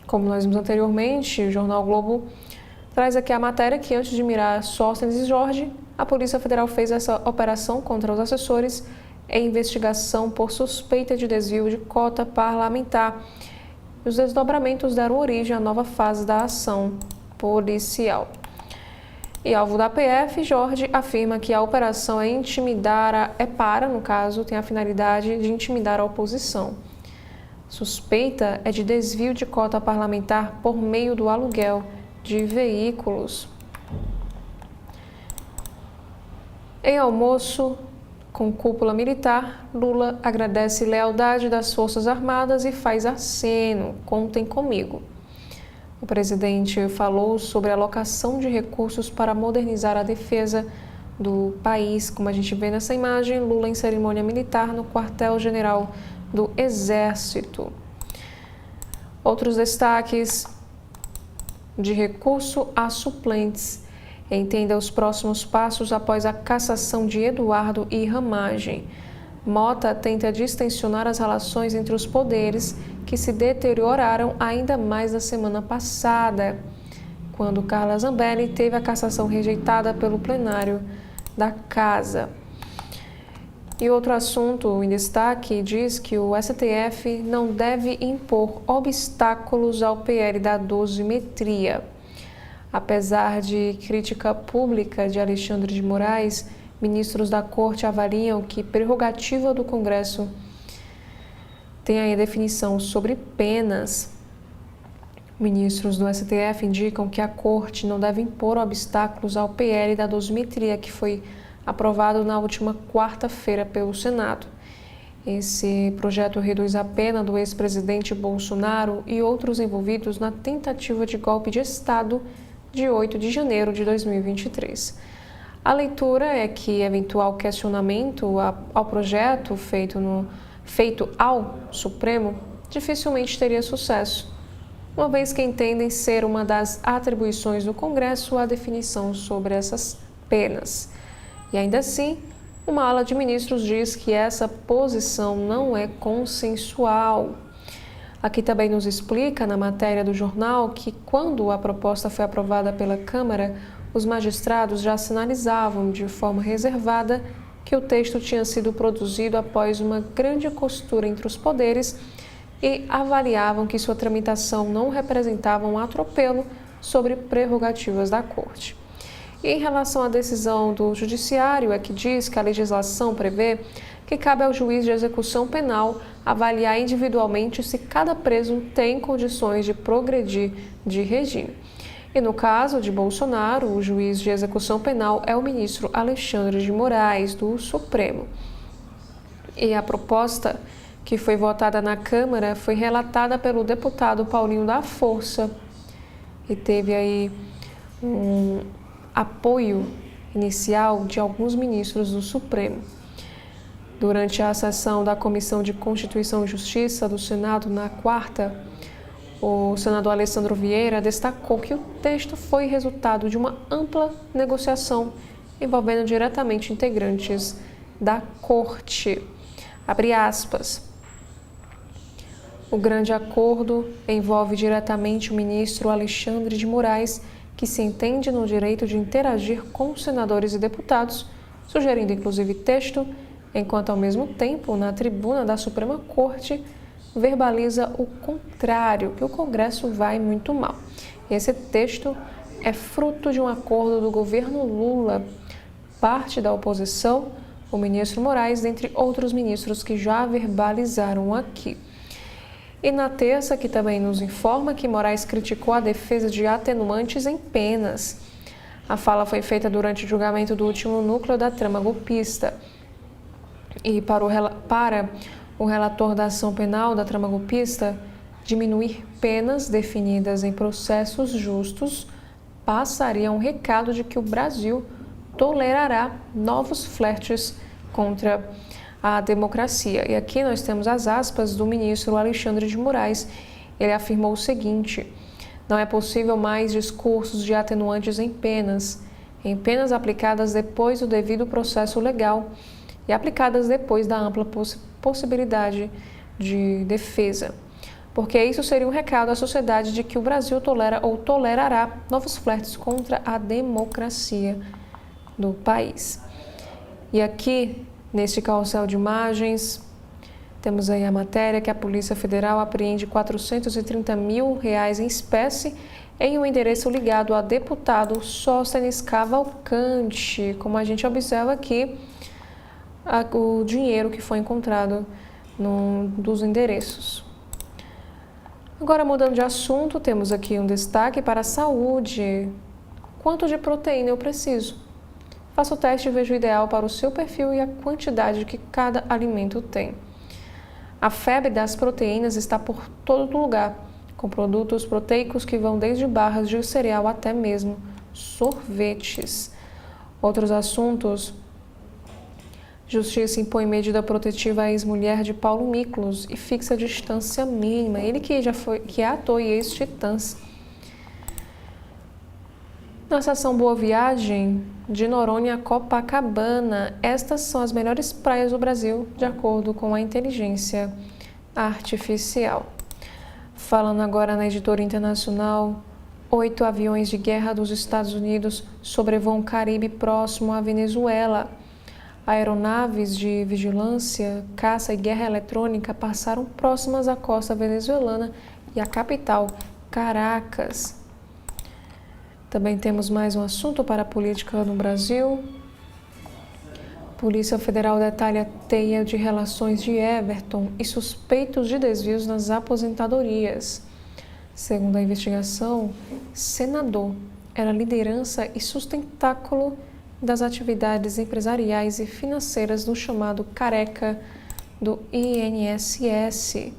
como nós vimos anteriormente, o Jornal Globo traz aqui a matéria que, antes de mirar Sóstenes e Jorge, a Polícia Federal fez essa operação contra os assessores em investigação por suspeita de desvio de cota parlamentar. Os desdobramentos deram origem à nova fase da ação policial. E alvo da PF, Jorge afirma que a operação tem a finalidade de intimidar a oposição. Suspeita é de desvio de cota parlamentar por meio do aluguel de veículos. Em almoço com cúpula militar, Lula agradece lealdade das Forças Armadas e faz aceno: contem comigo. O presidente falou sobre a alocação de recursos para modernizar a defesa do país, como a gente vê nessa imagem, Lula em cerimônia militar no quartel-general do Exército. Outros destaques: de recurso a suplentes. Entenda os próximos passos após a cassação de Eduardo e Ramagem. Mota tenta distensionar as relações entre os poderes que se deterioraram ainda mais na semana passada, quando Carla Zambelli teve a cassação rejeitada pelo plenário da Casa. E outro assunto em destaque diz que o STF não deve impor obstáculos ao PL da dosimetria. Apesar de crítica pública de Alexandre de Moraes, ministros da Corte avaliam que prerrogativa do Congresso tem aí a definição sobre penas. Ministros do STF indicam que a Corte não deve impor obstáculos ao PL da dosimetria, que foi aprovado na última quarta-feira pelo Senado. Esse projeto reduz a pena do ex-presidente Bolsonaro e outros envolvidos na tentativa de golpe de Estado de 8 de janeiro de 2023. A leitura é que eventual questionamento ao projeto feito ao Supremo dificilmente teria sucesso, uma vez que entendem ser uma das atribuições do Congresso a definição sobre essas penas. E ainda assim, uma ala de ministros diz que essa posição não é consensual. Aqui também nos explica, na matéria do jornal, que quando a proposta foi aprovada pela Câmara, os magistrados já sinalizavam de forma reservada que o texto tinha sido produzido após uma grande costura entre os poderes e avaliavam que sua tramitação não representava um atropelo sobre prerrogativas da Corte. E em relação à decisão do Judiciário, é que diz que a legislação prevê que cabe ao juiz de execução penal avaliar individualmente se cada preso tem condições de progredir de regime. E no caso de Bolsonaro, o juiz de execução penal é o ministro Alexandre de Moraes, do Supremo. E a proposta que foi votada na Câmara foi relatada pelo deputado Paulinho da Força e teve aí um apoio inicial de alguns ministros do Supremo. Durante a sessão da Comissão de Constituição e Justiça do Senado, na quarta, o senador Alessandro Vieira destacou que o texto foi resultado de uma ampla negociação envolvendo diretamente integrantes da Corte. Abre aspas. O grande acordo envolve diretamente o ministro Alexandre de Moraes, que se entende no direito de interagir com os senadores e deputados, sugerindo inclusive texto, enquanto ao mesmo tempo, na tribuna da Suprema Corte, verbaliza o contrário, que o Congresso vai muito mal. Esse texto é fruto de um acordo do governo Lula, parte da oposição, o ministro Moraes, dentre outros ministros que já verbalizaram aqui. E na terça, que também nos informa que Moraes criticou a defesa de atenuantes em penas. A fala foi feita durante o julgamento do último núcleo da trama golpista. E para o relator da ação penal da trama golpista, diminuir penas definidas em processos justos passaria um recado de que o Brasil tolerará novos flertes contra a democracia. E aqui nós temos as aspas do ministro Alexandre de Moraes. Ele afirmou o seguinte: não é possível mais discursos de atenuantes em penas aplicadas depois do devido processo legal e aplicadas depois da ampla possibilidade de defesa. Porque isso seria um recado à sociedade de que o Brasil tolera ou tolerará novos flertes contra a democracia do país. E aqui, neste carrossel de imagens, temos aí a matéria que a Polícia Federal apreende R$430 mil em espécie em um endereço ligado a deputado Sóstenes Cavalcante. Como a gente observa aqui, o dinheiro que foi encontrado num dos endereços. Agora, mudando de assunto, temos aqui um destaque para a saúde. Quanto de proteína eu preciso? Faça o teste e veja o ideal para o seu perfil e a quantidade que cada alimento tem. A febre das proteínas está por todo lugar, com produtos proteicos que vão desde barras de cereal até mesmo sorvetes. Outros assuntos: Justiça impõe medida protetiva à ex-mulher de Paulo Miklos e fixa a distância mínima. Ele que é ator e ex-Titãs. Na estação Boa Viagem, de Noronha a Copacabana, estas são as melhores praias do Brasil, de acordo com a inteligência artificial. Falando agora na editora internacional, 8 aviões de guerra dos Estados Unidos sobrevoam o Caribe próximo à Venezuela. Aeronaves de vigilância, caça e guerra eletrônica passaram próximas à costa venezuelana e à capital, Caracas. Também temos mais um assunto para a política no Brasil. Polícia Federal detalha teia de relações de Everton e suspeitos de desvios nas aposentadorias. Segundo a investigação, senador era liderança e sustentáculo das atividades empresariais e financeiras do chamado Careca do INSS.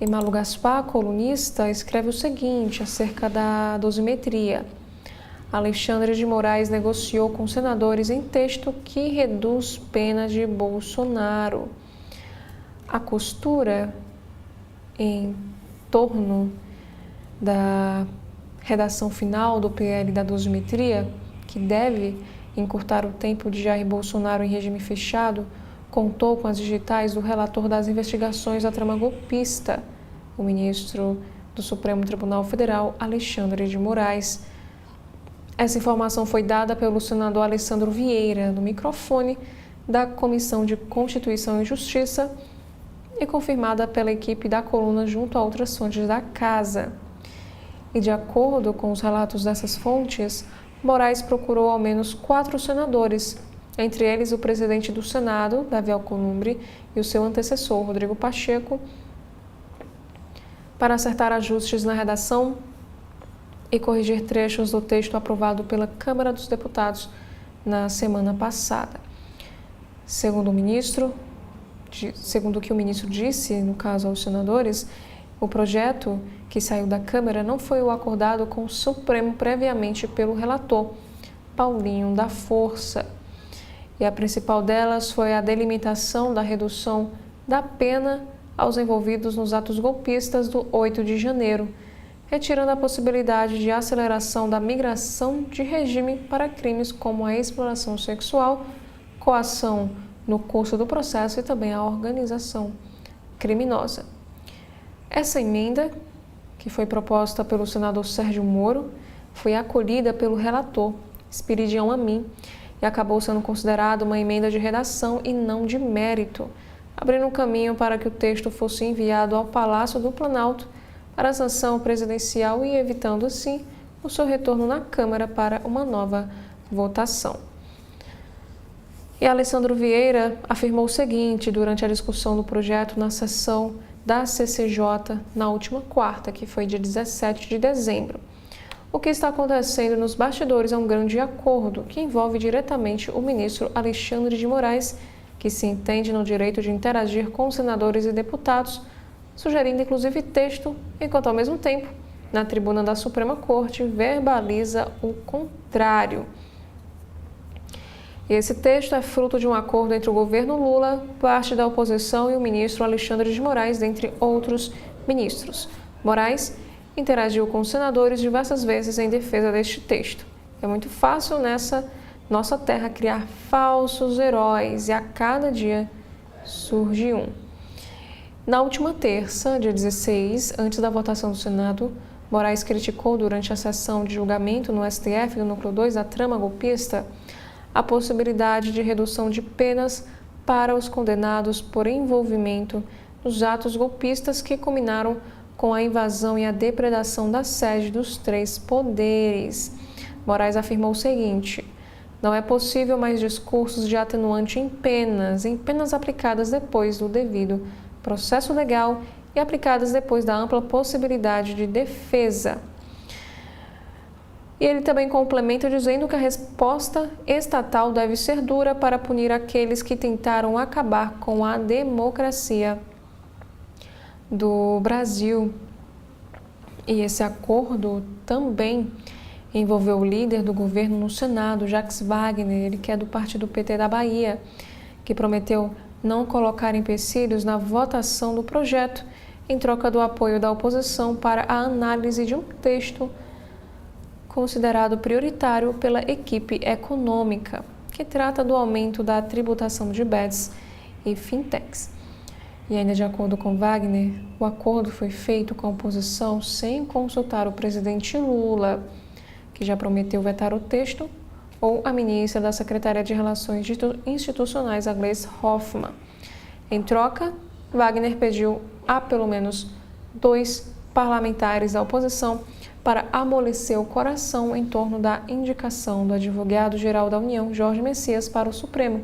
E Malu Gaspar, colunista, escreve o seguinte acerca da dosimetria. Alexandre de Moraes negociou com senadores em texto que reduz pena de Bolsonaro. A costura em torno da redação final do PL da dosimetria, que deve encurtar o tempo de Jair Bolsonaro em regime fechado, contou com as digitais do relator das investigações da trama golpista, o ministro do Supremo Tribunal Federal, Alexandre de Moraes. Essa informação foi dada pelo senador Alessandro Vieira, no microfone da Comissão de Constituição e Justiça, e confirmada pela equipe da coluna junto a outras fontes da casa. E de acordo com os relatos dessas fontes, Moraes procurou ao menos 4 senadores, entre eles o presidente do Senado, Davi Alcolumbre, e o seu antecessor, Rodrigo Pacheco, para acertar ajustes na redação e corrigir trechos do texto aprovado pela Câmara dos Deputados na semana passada. Segundo o que o ministro disse, no caso aos senadores, o projeto que saiu da Câmara não foi o acordado com o Supremo previamente pelo relator, Paulinho da Força. E a principal delas foi a delimitação da redução da pena aos envolvidos nos atos golpistas do 8 de janeiro, retirando a possibilidade de aceleração da migração de regime para crimes como a exploração sexual, coação no curso do processo e também a organização criminosa. Essa emenda, que foi proposta pelo senador Sérgio Moro, foi acolhida pelo relator, Espiridião Amin, e acabou sendo considerada uma emenda de redação e não de mérito, abrindo um caminho para que o texto fosse enviado ao Palácio do Planalto para a sanção presidencial e evitando, assim, o seu retorno na Câmara para uma nova votação. E Alessandro Vieira afirmou o seguinte durante a discussão do projeto na sessão da CCJ na última quarta, que foi dia 17 de dezembro. O que está acontecendo nos bastidores é um grande acordo que envolve diretamente o ministro Alexandre de Moraes, que se entende no direito de interagir com senadores e deputados, sugerindo inclusive texto, enquanto ao mesmo tempo, na tribuna da Suprema Corte, verbaliza o contrário. E esse texto é fruto de um acordo entre o governo Lula, parte da oposição e o ministro Alexandre de Moraes, dentre outros ministros. Moraes interagiu com os senadores diversas vezes em defesa deste texto. É muito fácil nessa nossa terra criar falsos heróis e a cada dia surge um. Na última terça, dia 16, antes da votação do Senado, Moraes criticou durante a sessão de julgamento no STF do Núcleo 2 da trama golpista a possibilidade de redução de penas para os condenados por envolvimento nos atos golpistas que culminaram com a invasão e a depredação da sede dos 3 poderes. Moraes afirmou o seguinte: não é possível mais discursos de atenuante em penas aplicadas depois do devido processo legal e aplicadas depois da ampla possibilidade de defesa. E ele também complementa dizendo que a resposta estatal deve ser dura para punir aqueles que tentaram acabar com a democracia do Brasil. E esse acordo também envolveu o líder do governo no Senado, Jacques Wagner, ele que é do partido PT da Bahia, que prometeu não colocar empecilhos na votação do projeto em troca do apoio da oposição para a análise de um texto considerado prioritário pela equipe econômica, que trata do aumento da tributação de bets e fintechs. E ainda de acordo com Wagner, o acordo foi feito com a oposição sem consultar o presidente Lula, que já prometeu vetar o texto, ou a ministra da Secretaria de Relações Institucionais, a Gleisi Hoffmann. Em troca, Wagner pediu a pelo menos 2 parlamentares da oposição para amolecer o coração em torno da indicação do advogado-geral da União, Jorge Messias, para o Supremo,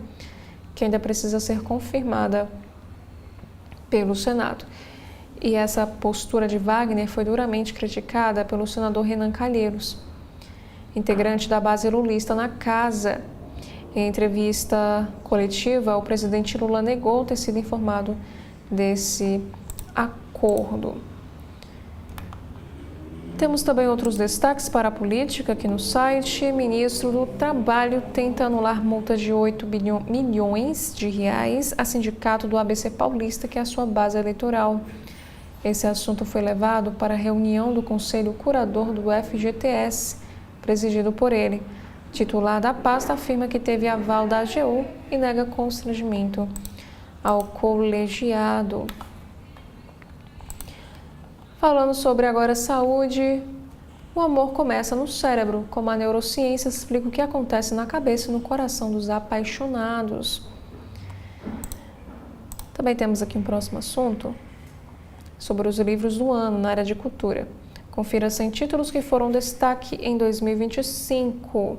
que ainda precisa ser confirmada pelo Senado. E essa postura de Wagner foi duramente criticada pelo senador Renan Calheiros, integrante da base lulista na casa. Em entrevista coletiva, o presidente Lula negou ter sido informado desse acordo. Temos também outros destaques para a política aqui no site. Ministro do Trabalho tenta anular multa de 8 milhões de reais a sindicato do ABC Paulista, que é a sua base eleitoral. Esse assunto foi levado para a reunião do Conselho Curador do FGTS, presidido por ele. Titular da pasta afirma que teve aval da AGU e nega constrangimento ao colegiado. Falando sobre agora saúde, o amor começa no cérebro, como a neurociência explica o que acontece na cabeça e no coração dos apaixonados. Também temos aqui um próximo assunto sobre os livros do ano na área de cultura. Confira 100 títulos que foram destaque em 2025,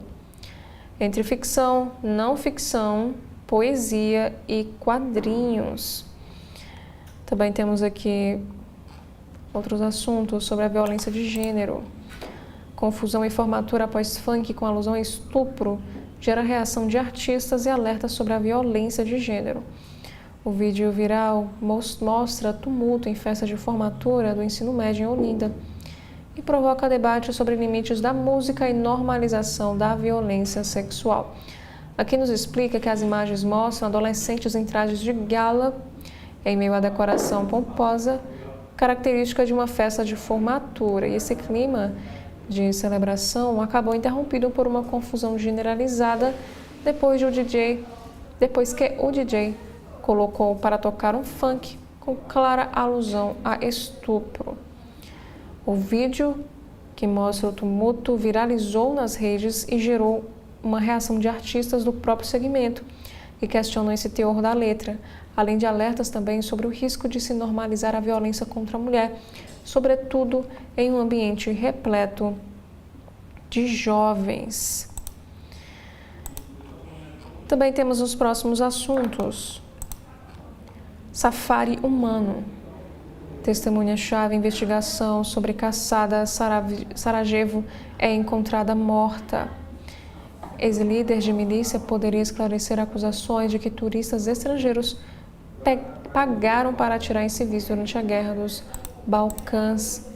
entre ficção, não ficção, poesia e quadrinhos. Também temos aqui outros assuntos sobre a violência de gênero. Confusão em formatura após funk com alusão a estupro gera reação de artistas e alerta sobre a violência de gênero. O vídeo viral mostra tumulto em festa de formatura do ensino médio em Olinda e provoca debate sobre limites da música e normalização da violência sexual. Aqui nos explica que as imagens mostram adolescentes em trajes de gala em meio à decoração pomposa, característica de uma festa de formatura. E esse clima de celebração acabou interrompido por uma confusão generalizada depois que o DJ colocou para tocar um funk com clara alusão a estupro. O vídeo que mostra o tumulto viralizou nas redes e gerou uma reação de artistas do próprio segmento que questionam esse teor da letra, além de alertas também sobre o risco de se normalizar a violência contra a mulher, sobretudo em um ambiente repleto de jovens. Também temos os próximos assuntos. Safari humano. Testemunha-chave em investigação sobre caçada Sarajevo é encontrada morta. Ex-líder de milícia poderia esclarecer acusações de que turistas estrangeiros pagaram para atirar em civis durante a Guerra dos Balcãs.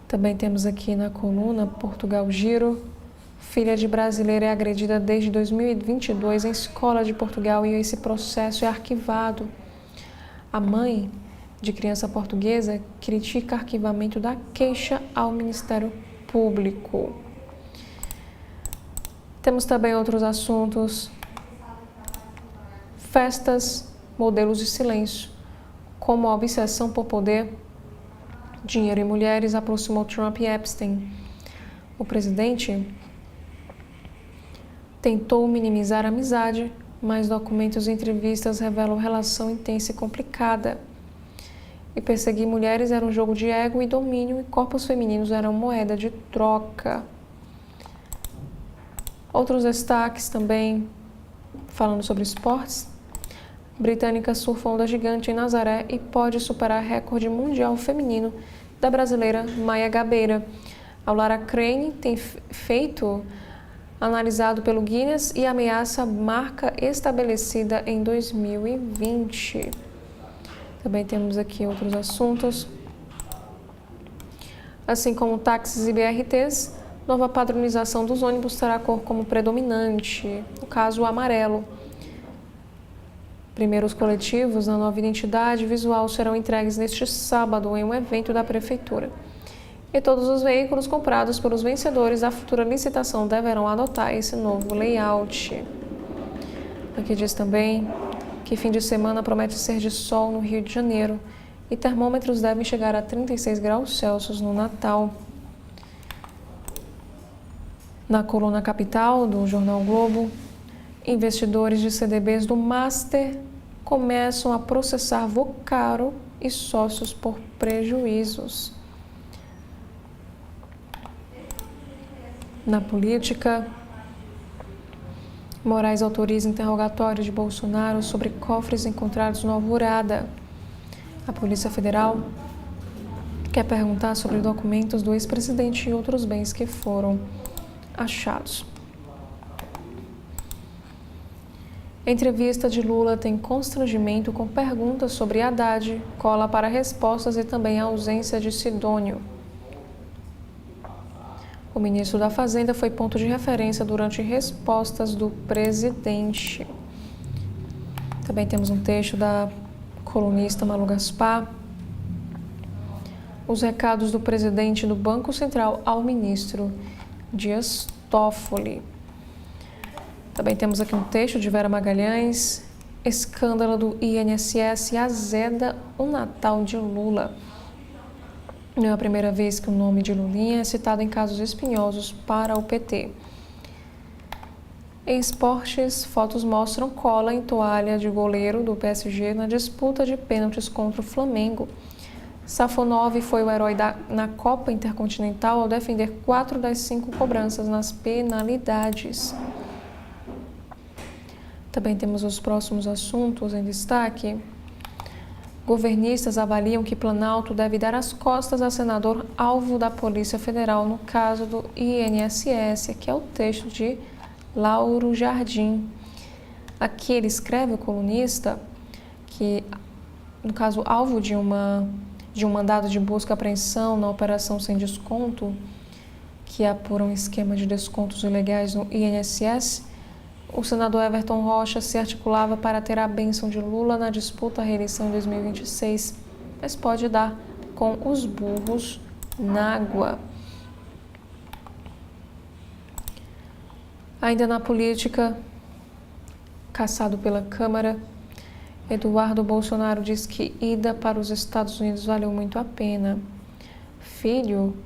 Também temos aqui na coluna Portugal Giro. Filha de brasileira é agredida desde 2022 em escola de Portugal e esse processo é arquivado. A mãe de criança portuguesa critica arquivamento da queixa ao Ministério Público. Temos também outros assuntos. Festas, modelos de silêncio. Como a obsessão por poder, dinheiro e mulheres aproximou Trump e Epstein. O presidente tentou minimizar a amizade, mas documentos e entrevistas revelam relação intensa e complicada. E perseguir mulheres era um jogo de ego e domínio, e corpos femininos eram moeda de troca. Outros destaques também, falando sobre esportes. Britânica surfa onda gigante em Nazaré e pode superar recorde mundial feminino da brasileira Maia Gabeira. A Lara Crane tem feito analisado pelo Guinness e ameaça marca estabelecida em 2020. Também temos aqui outros assuntos. Assim como táxis e BRTs, nova padronização dos ônibus terá a cor como predominante, no caso o amarelo. Primeiros coletivos na nova identidade visual serão entregues neste sábado em um evento da Prefeitura. E todos os veículos comprados pelos vencedores da futura licitação deverão adotar esse novo layout. Aqui diz também que fim de semana promete ser de sol no Rio de Janeiro e termômetros devem chegar a 36 graus Celsius no Natal. Na coluna Capital do Jornal Globo, investidores de CDBs do Master começam a processar Vocaro e sócios por prejuízos. Na política, Moraes autoriza interrogatório de Bolsonaro sobre cofres encontrados no Alvorada. A Polícia Federal quer perguntar sobre documentos do ex-presidente e outros bens que foram achados. Entrevista de Lula tem constrangimento com perguntas sobre Haddad, cola para respostas e também a ausência de Sidônio. O ministro da Fazenda foi ponto de referência durante respostas do presidente. Também temos um texto da colunista Malu Gaspar. Os recados do presidente do Banco Central ao ministro Dias Toffoli. Também temos aqui um texto de Vera Magalhães. Escândalo do INSS azeda o Natal de Lula. Não é a primeira vez que o nome de Lulinha é citado em casos espinhosos para o PT. Em esportes, fotos mostram cola em toalha de goleiro do PSG na disputa de pênaltis contra o Flamengo. Safonov foi o herói na Copa Intercontinental ao defender 4 das 5 cobranças nas penalidades. Também temos os próximos assuntos em destaque. Governistas avaliam que Planalto deve dar as costas a senador alvo da Polícia Federal no caso do INSS. Aqui é o texto de Lauro Jardim. Aqui ele escreve, o colunista, que no caso alvo de um mandado de busca e apreensão na Operação Sem Desconto, que apura um esquema de descontos ilegais no INSS, o senador Everton Rocha se articulava para ter a bênção de Lula na disputa à reeleição em 2026, mas pode dar com os burros na água. Ainda na política, caçado pela Câmara, Eduardo Bolsonaro diz que ida para os Estados Unidos valeu muito a pena. Filho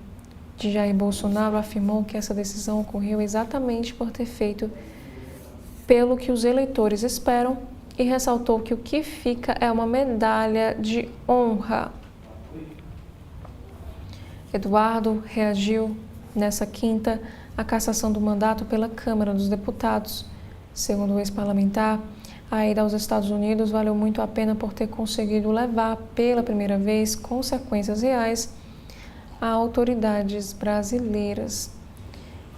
de Jair Bolsonaro afirmou que essa decisão ocorreu exatamente por ter feito pelo que os eleitores esperam e ressaltou que o que fica é uma medalha de honra. Eduardo reagiu nessa quinta à cassação do mandato pela Câmara dos Deputados. Segundo o ex-parlamentar, a ida aos Estados Unidos valeu muito a pena por ter conseguido levar pela primeira vez consequências reais a autoridades brasileiras.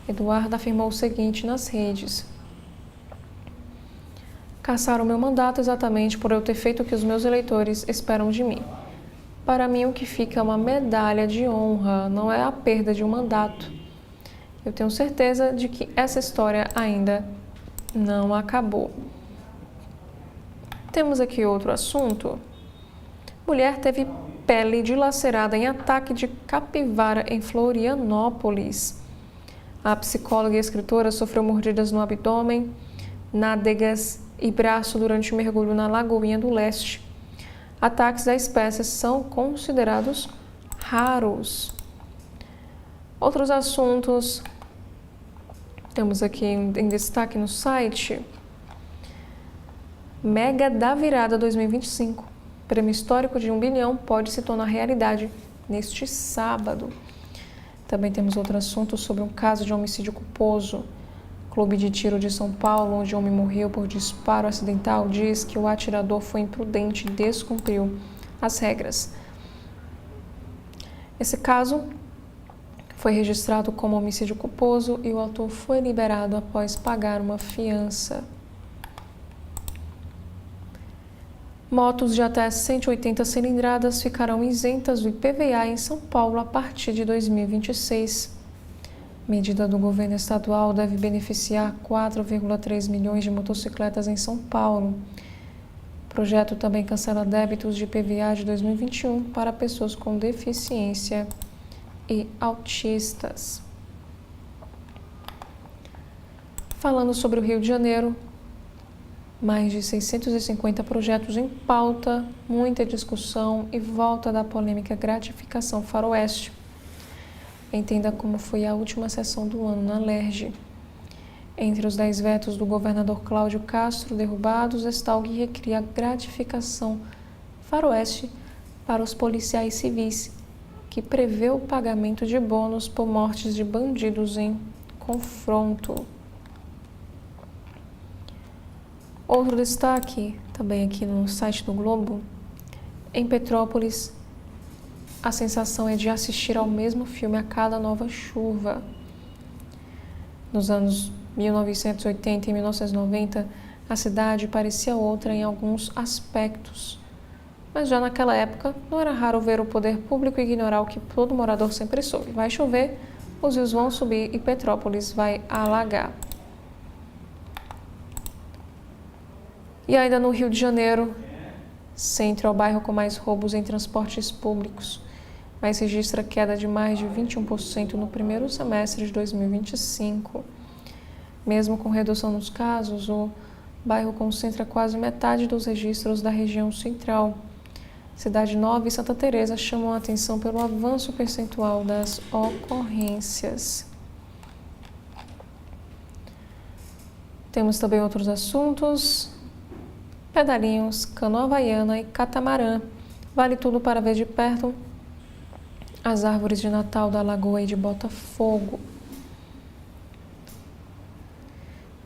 Eduardo afirmou o seguinte nas redes: cassaram o meu mandato exatamente por eu ter feito o que os meus eleitores esperam de mim. Para mim, o que fica é uma medalha de honra, não é a perda de um mandato. Eu tenho certeza de que essa história ainda não acabou. Temos aqui outro assunto. Mulher teve pele dilacerada em ataque de capivara em Florianópolis. A psicóloga e escritora sofreu mordidas no abdômen, nádegas e braço durante o mergulho na Lagoinha do Leste. Ataques à espécie são considerados raros. Outros assuntos temos aqui em destaque no site. Mega da Virada 2025. Prêmio histórico de 1 bilhão pode se tornar realidade neste sábado. Também temos outro assunto sobre um caso de homicídio culposo. Clube de Tiro de São Paulo, onde um homem morreu por disparo acidental, diz que o atirador foi imprudente e descumpriu as regras. Esse caso foi registrado como homicídio culposo e o autor foi liberado após pagar uma fiança. Motos de até 180 cilindradas ficarão isentas do IPVA em São Paulo a partir de 2026. Medida do governo estadual deve beneficiar 4,3 milhões de motocicletas em São Paulo. O projeto também cancela débitos de IPVA de 2021 para pessoas com deficiência e autistas. Falando sobre o Rio de Janeiro, mais de 650 projetos em pauta, muita discussão e volta da polêmica gratificação Faroeste. Entenda como foi a última sessão do ano na LERJ. Entre os 10 vetos do governador Cláudio Castro derrubados está o que recria a gratificação Faroeste para os policiais civis, que prevê o pagamento de bônus por mortes de bandidos em confronto. Outro destaque, também aqui no site do Globo, em Petrópolis, a sensação é de assistir ao mesmo filme a cada nova chuva. Nos anos 1980 e 1990, a cidade parecia outra em alguns aspectos. Mas já naquela época, não era raro ver o poder público ignorar o que todo morador sempre soube. Vai chover, os rios vão subir e Petrópolis vai alagar. E ainda no Rio de Janeiro, centro é o bairro com mais roubos em transportes públicos, mas registra queda de mais de 21% no primeiro semestre de 2025. Mesmo com redução nos casos, o bairro concentra quase metade dos registros da região central. Cidade Nova e Santa Teresa chamam a atenção pelo avanço percentual das ocorrências. Temos também outros assuntos: pedalinhos, canoa havaiana e catamarã. Vale tudo para ver de perto as árvores de Natal da Lagoa e de Botafogo.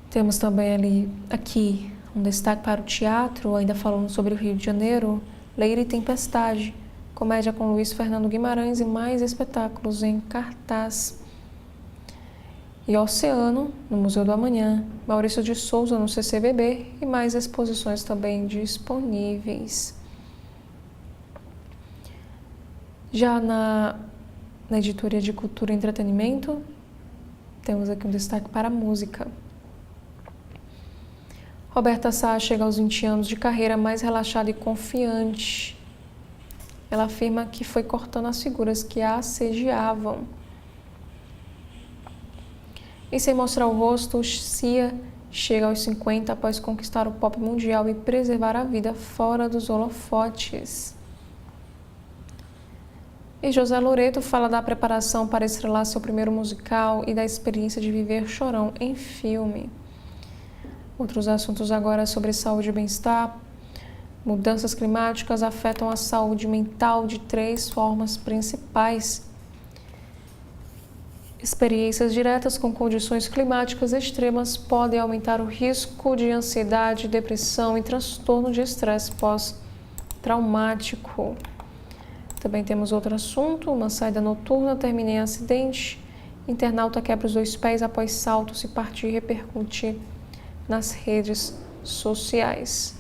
Temos também aqui um destaque para o teatro, ainda falando sobre o Rio de Janeiro: Leira e Tempestade, comédia com Luiz Fernando Guimarães e mais espetáculos em cartaz. E Oceano, no Museu do Amanhã, Maurício de Souza no CCBB e mais exposições também disponíveis. Já na editoria de Cultura e Entretenimento, temos aqui um destaque para a música. Roberta Sá chega aos 20 anos de carreira mais relaxada e confiante. Ela afirma que foi cortando as figuras que a assediavam. E sem mostrar o rosto, Cia chega aos 50 após conquistar o pop mundial e preservar a vida fora dos holofotes. E José Loreto fala da preparação para estrelar seu primeiro musical e da experiência de viver Chorão em filme. Outros assuntos agora sobre saúde e bem-estar. Mudanças climáticas afetam a saúde mental de 3 formas principais. Experiências diretas com condições climáticas extremas podem aumentar o risco de ansiedade, depressão e transtorno de estresse pós-traumático. Também temos outro assunto: uma saída noturna termina em acidente. Internauta quebra os 2 pés após salto se partir e repercute nas redes sociais.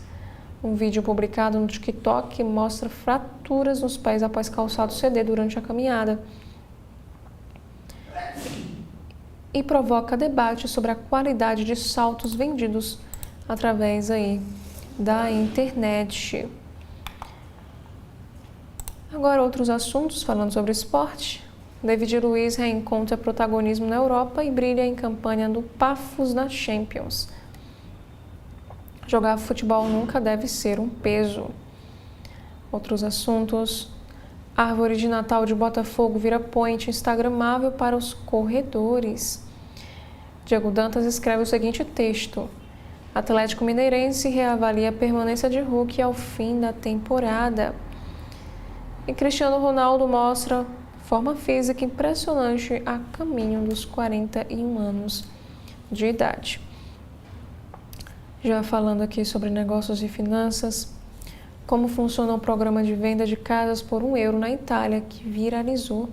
Um vídeo publicado no TikTok mostra fraturas nos pés após calçado ceder durante a caminhada e provoca debate sobre a qualidade de saltos vendidos através da internet. Agora outros assuntos falando sobre esporte. David Luiz reencontra protagonismo na Europa e brilha em campanha do Pafos na Champions. Jogar futebol nunca deve ser um peso. Outros assuntos: árvore de Natal de Botafogo vira point instagramável para os corredores. Diego Dantas escreve o seguinte texto: Atlético Mineirense reavalia a permanência de Hulk ao fim da temporada. E Cristiano Ronaldo mostra forma física impressionante a caminho dos 41 anos de idade. Já falando aqui sobre negócios e finanças, como funciona o programa de venda de casas por €1 na Itália, que viralizou.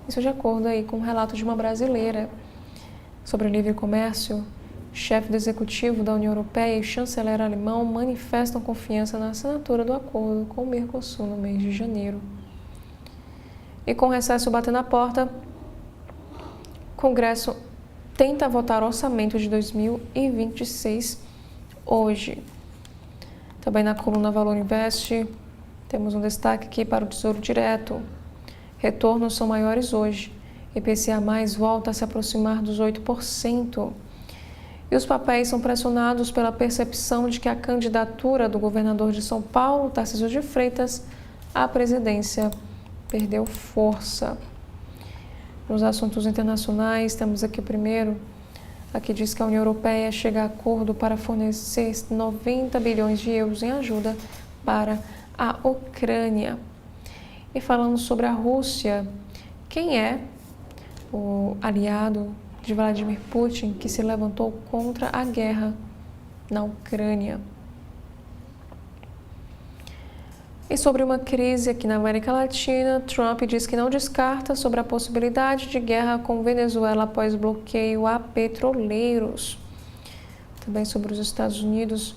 Isso de acordo com um relato de uma brasileira. Sobre o livre comércio, o chefe do executivo da União Europeia e o chanceler alemão manifestam confiança na assinatura do acordo com o Mercosul no mês de janeiro. E com o recesso batendo na porta, o Congresso tenta votar o orçamento de 2026 hoje. Também na coluna Valor Invest, temos um destaque aqui para o Tesouro Direto. Retornos são maiores hoje. IPCA+ volta a se aproximar dos 8%. E os papéis são pressionados pela percepção de que a candidatura do governador de São Paulo, Tarcísio de Freitas, à presidência perdeu força. Nos assuntos internacionais, temos aqui o primeiro. Aqui diz que a União Europeia chega a acordo para fornecer 90 bilhões de euros em ajuda para a Ucrânia. E falando sobre a Rússia, quem é o aliado de Vladimir Putin que se levantou contra a guerra na Ucrânia? E sobre uma crise aqui na América Latina, Trump diz que não descarta sobre a possibilidade de guerra com Venezuela após bloqueio a petroleiros. Também sobre os Estados Unidos,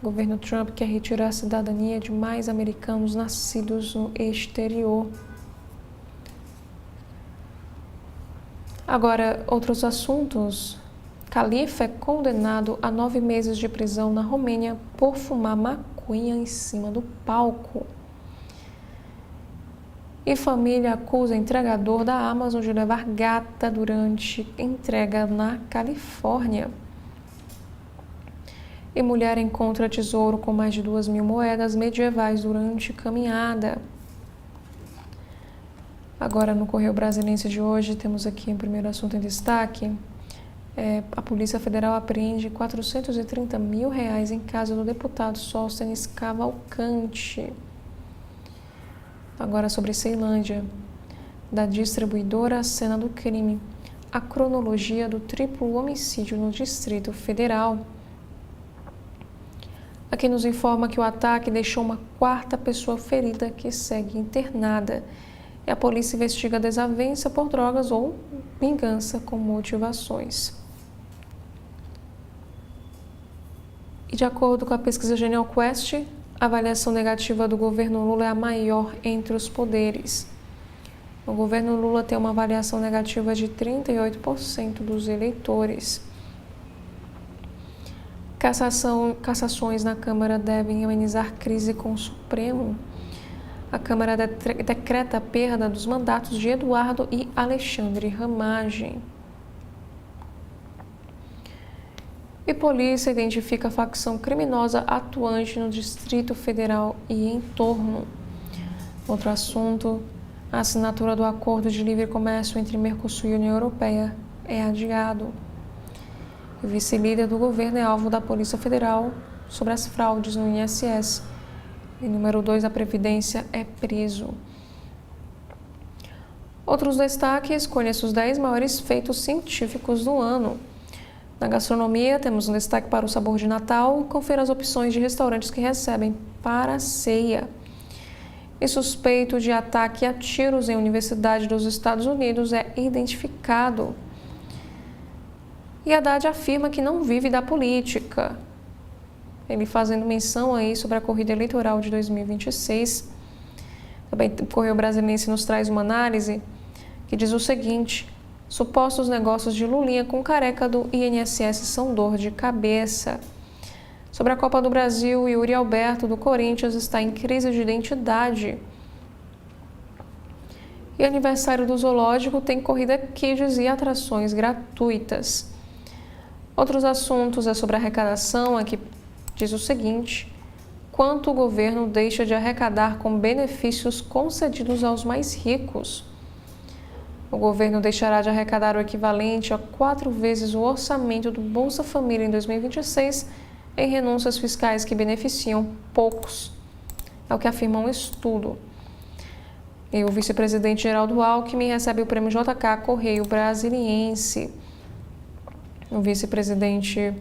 o governo Trump quer retirar a cidadania de mais americanos nascidos no exterior. Agora, outros assuntos. Califa é condenado a 9 meses de prisão na Romênia por fumar maconha em cima do palco. E família acusa entregador da Amazon de levar gata durante entrega na Califórnia. E mulher encontra tesouro com mais de 2.000 moedas medievais durante caminhada. Agora, no Correio Brasiliense de hoje, temos aqui o primeiro assunto em destaque. A Polícia Federal apreende R$ 430 mil em casa do deputado Sóstenes Cavalcante. Agora sobre Ceilândia. Da distribuidora à cena do crime. A cronologia do triplo homicídio no Distrito Federal. Aqui nos informa que o ataque deixou uma quarta pessoa ferida que segue internada. E a polícia investiga desavença por drogas ou vingança com motivações. E de acordo com a pesquisa Genial Quest, a avaliação negativa do governo Lula é a maior entre os poderes. O governo Lula tem uma avaliação negativa de 38% dos eleitores. Cassações na Câmara devem amenizar crise com o Supremo. A Câmara decreta a perda dos mandatos de Eduardo e Alexandre Ramagem. E polícia identifica a facção criminosa atuante no Distrito Federal e em torno. Outro assunto, a assinatura do Acordo de Livre Comércio entre Mercosul e União Europeia é adiado. O vice-líder do governo é alvo da Polícia Federal sobre as fraudes no INSS. E número 2 da Previdência é preso. Outros destaques, conheça os 10 maiores feitos científicos do ano. Na gastronomia, temos um destaque para o sabor de Natal. Confira as opções de restaurantes que recebem para a ceia. E suspeito de ataque a tiros em Universidade dos Estados Unidos é identificado. E Haddad afirma que não vive da política. Ele fazendo menção aí sobre a corrida eleitoral de 2026. Também o Correio Brasiliense nos traz uma análise que diz o seguinte: supostos negócios de Lulinha com careca do INSS são dor de cabeça. Sobre a Copa do Brasil, Yuri Alberto do Corinthians está em crise de identidade. E aniversário do Zoológico tem corrida kids e atrações gratuitas. Outros assuntos é sobre a arrecadação, aqui diz o seguinte: quanto o governo deixa de arrecadar com benefícios concedidos aos mais ricos? O governo deixará de arrecadar o equivalente a 4 vezes o orçamento do Bolsa Família em 2026 em renúncias fiscais que beneficiam poucos. É o que afirma um estudo. E o vice-presidente Geraldo Alckmin recebe o prêmio JK Correio Brasiliense. O vice-presidente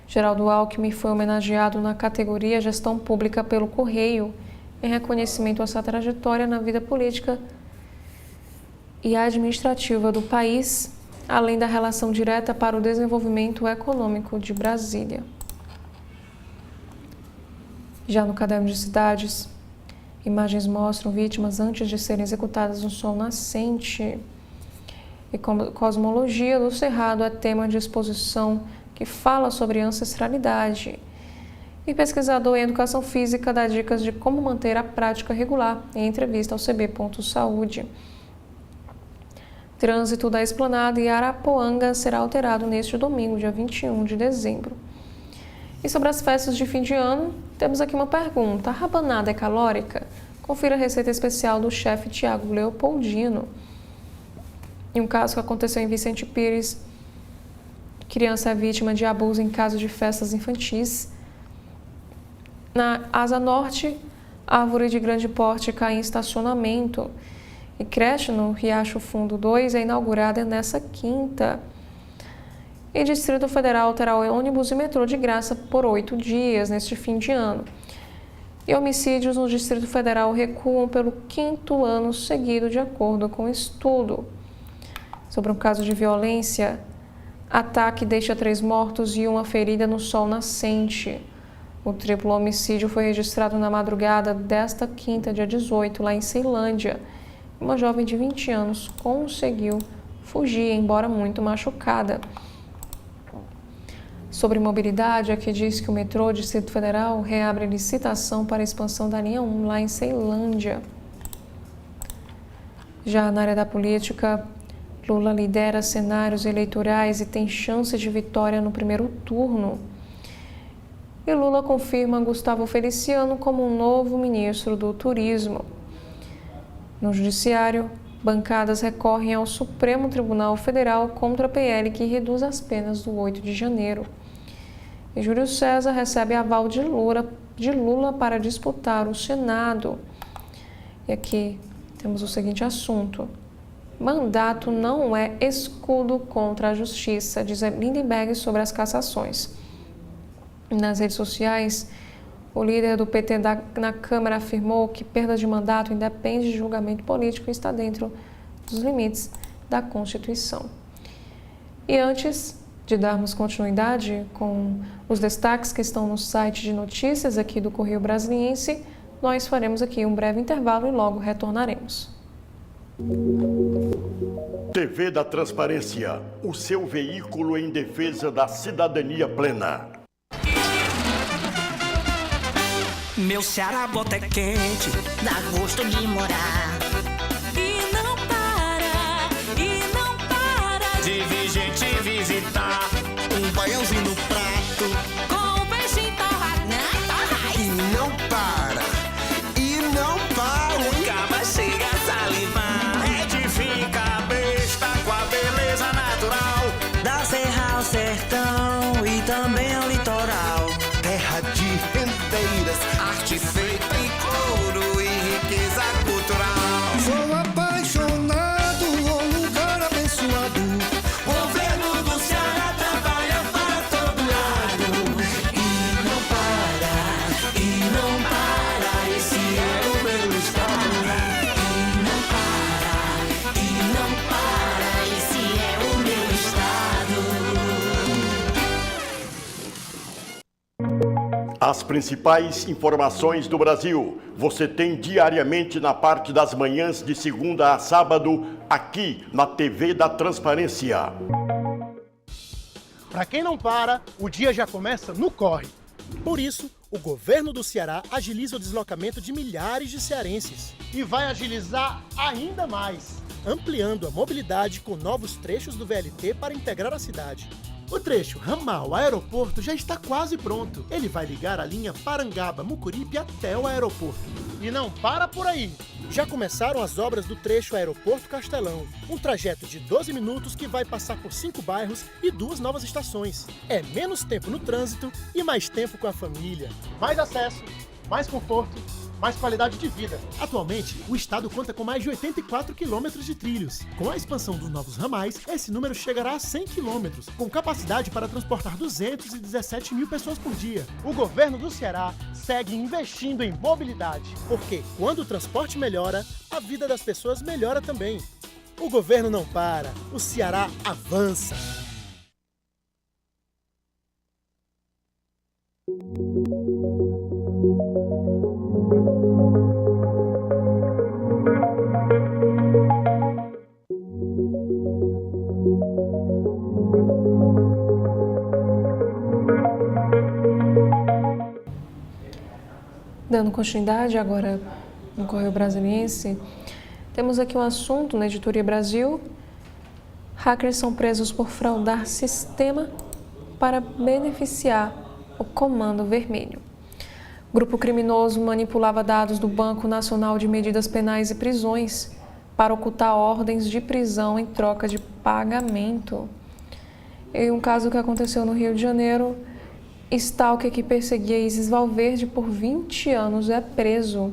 Geraldo Alckmin foi homenageado na categoria Gestão Pública pelo Correio, em reconhecimento à sua trajetória na vida política e administrativa do país, além da relação direta para o desenvolvimento econômico de Brasília. Já no Caderno de Cidades, imagens mostram vítimas antes de serem executadas no sol nascente. E cosmologia do Cerrado é tema de exposição que fala sobre ancestralidade. E pesquisador em educação física dá dicas de como manter a prática regular em entrevista ao CB.Saúde. Trânsito da Esplanada e Arapoanga será alterado neste domingo, dia 21 de dezembro. E sobre as festas de fim de ano, temos aqui uma pergunta: a rabanada é calórica? Confira a receita especial do chefe Tiago Leopoldino. Em um caso que aconteceu em Vicente Pires, criança é vítima de abuso em caso de festas infantis. Na Asa Norte, árvore de grande porte cai em estacionamento. E creche no Riacho Fundo 2 é inaugurada nessa quinta. E Distrito Federal terá ônibus e metrô de graça por 8 dias neste fim de ano. E homicídios no Distrito Federal recuam pelo 5º ano seguido, de acordo com o estudo. Sobre um caso de violência, ataque deixa 3 mortos e 1 ferida no sol nascente. O triplo homicídio foi registrado na madrugada desta quinta, dia 18, lá em Ceilândia. Uma jovem de 20 anos conseguiu fugir, embora muito machucada. Sobre mobilidade, aqui diz que o metrô Distrito Federal reabre licitação para a expansão da linha 1 lá em Ceilândia. Já na área da política, Lula lidera cenários eleitorais e tem chance de vitória no primeiro turno. E Lula confirma Gustavo Feliciano como um novo ministro do Turismo. No Judiciário, Bancadas recorrem ao Supremo Tribunal Federal contra a PL que reduz as penas do 8 de janeiro. E Júlio César recebe aval de Lula para disputar o Senado. E aqui temos o seguinte assunto. Mandato não é escudo contra a justiça, diz Lindenberg sobre as cassações. Nas redes sociais, o líder do PT na Câmara afirmou que perda de mandato independe de julgamento político e está dentro dos limites da Constituição. E antes de darmos continuidade com os destaques que estão no site de notícias aqui do Correio Brasiliense, nós faremos aqui um breve intervalo e logo retornaremos. TV da Transparência, o seu veículo em defesa da cidadania plena. Meu Ceará bota é quente, dá gosto de morar. E não para de vir gente visitar. Um baiãozinho no prato, com o peixinho torrado, né? E não para, O caba chega a salivar. É de ficar besta com a beleza natural da serra ao sertão e também ao litoral. terra de rendeiras, Arte feita em couro e riqueza cultural. sou apaixonado, um lugar abençoado. Governo do Ceará trabalha para todo lado. E não para, esse é o meu estado. E não para, esse é o meu estado. As principais informações do Brasil você tem diariamente na parte das manhãs de segunda a sábado, aqui na TV da Transparência. Para quem não para, o dia já começa no corre. Por isso, o governo do Ceará agiliza o deslocamento de milhares de cearenses. E vai agilizar ainda mais, ampliando a mobilidade com novos trechos do VLT para integrar a cidade. O trecho ramal-aeroporto já está quase pronto. Ele vai ligar a linha Parangaba-Mucuripe até o aeroporto. E não para por aí. Já começaram as obras do trecho Aeroporto Castelão, um trajeto de 12 minutos que vai passar por 5 bairros e 2 novas estações. É menos tempo no trânsito e mais tempo com a família. Mais acesso, mais conforto, mais qualidade de vida. Atualmente, o estado conta com mais de 84 quilômetros de trilhos. Com a expansão dos novos ramais, esse número chegará a 100 quilômetros, com capacidade para transportar 217 mil pessoas por dia. O governo do Ceará segue investindo em mobilidade, porque quando o transporte melhora, a vida das pessoas melhora também. O governo não para, o Ceará avança. Dando continuidade agora no Correio Brasiliense, temos aqui um assunto na Editoria Brasil. Hackers são presos por fraudar sistema para beneficiar o Comando Vermelho. Grupo criminoso manipulava dados do Banco Nacional de Medidas Penais e Prisões para ocultar ordens de prisão em troca de pagamento. Em um caso que aconteceu no Rio de Janeiro, stalker que perseguia Isis Valverde por 20 anos é preso.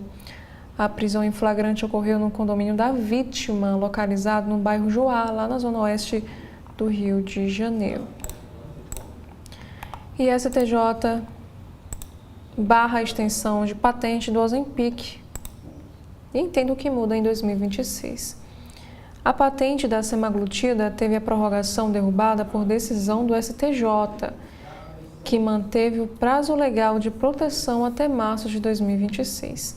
A prisão em flagrante ocorreu no condomínio da vítima, localizado no bairro Joá, lá na zona oeste do Rio de Janeiro. E STJ barra a extensão de patente do Ozempic e entendo que muda em 2026. A patente da semaglutida teve a prorrogação derrubada por decisão do STJ, que manteve o prazo legal de proteção até março de 2026.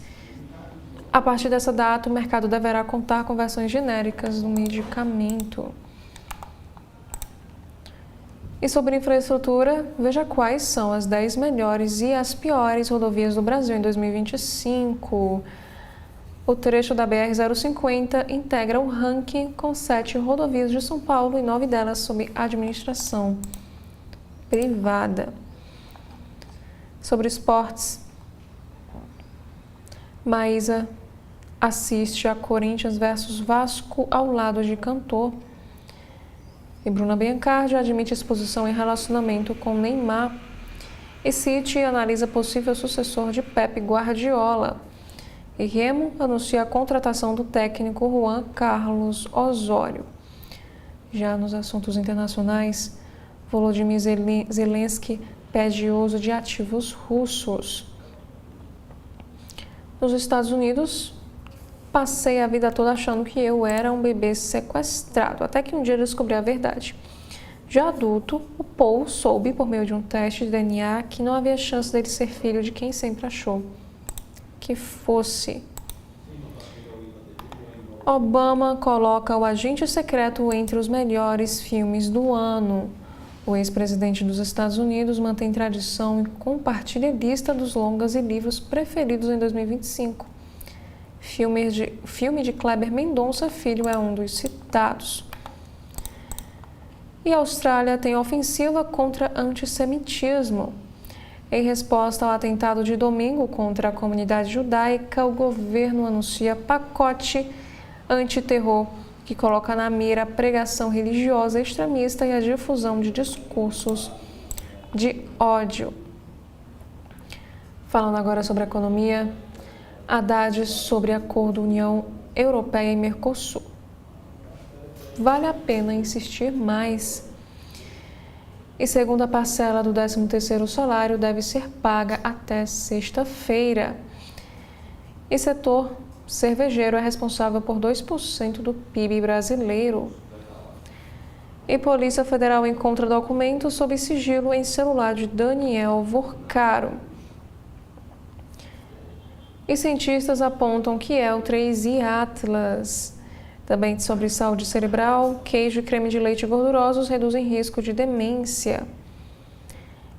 A partir dessa data, o mercado deverá contar com versões genéricas do medicamento. E sobre infraestrutura, veja quais são as 10 melhores e as piores rodovias do Brasil em 2025. O trecho da BR-050 integra o ranking com 7 rodovias de São Paulo e 9 delas sob administração privada. Sobre esportes, Maísa assiste a Corinthians versus Vasco ao lado de Cantor. E Bruna Biancardi admite exposição em relacionamento com Neymar. E City analisa possível sucessor de Pep Guardiola. E Remo anuncia a contratação do técnico Juan Carlos Osório. Já nos assuntos internacionais, Volodymyr Zelensky pede uso de ativos russos. Nos Estados Unidos, passei a vida toda achando que eu era um bebê sequestrado, até que um dia descobri a verdade. Já adulto, o Paul soube, por meio de um teste de DNA, que não havia chance dele ser filho de quem sempre achou que fosse. Obama coloca O Agente Secreto entre os melhores filmes do ano. O ex-presidente dos Estados Unidos mantém tradição e compartilha lista dos longas e livros preferidos em 2025. Filme de Kleber Mendonça Filho é um dos citados. E a Austrália tem ofensiva contra antissemitismo. Em resposta ao atentado de domingo contra a comunidade judaica, o governo anuncia pacote antiterror que coloca na mira a pregação religiosa extremista e a difusão de discursos de ódio. Falando agora sobre a economia, Haddad sobre acordo União Europeia e Mercosul. Vale a pena insistir mais. E segunda parcela do 13º salário deve ser paga até sexta-feira. E setor cervejeiro é responsável por 2% do PIB brasileiro. E Polícia Federal encontra documentos sob sigilo em celular de Daniel Vorcaro. E cientistas apontam que L3 e Atlas, também sobre saúde cerebral, queijo e creme de leite gordurosos reduzem risco de demência.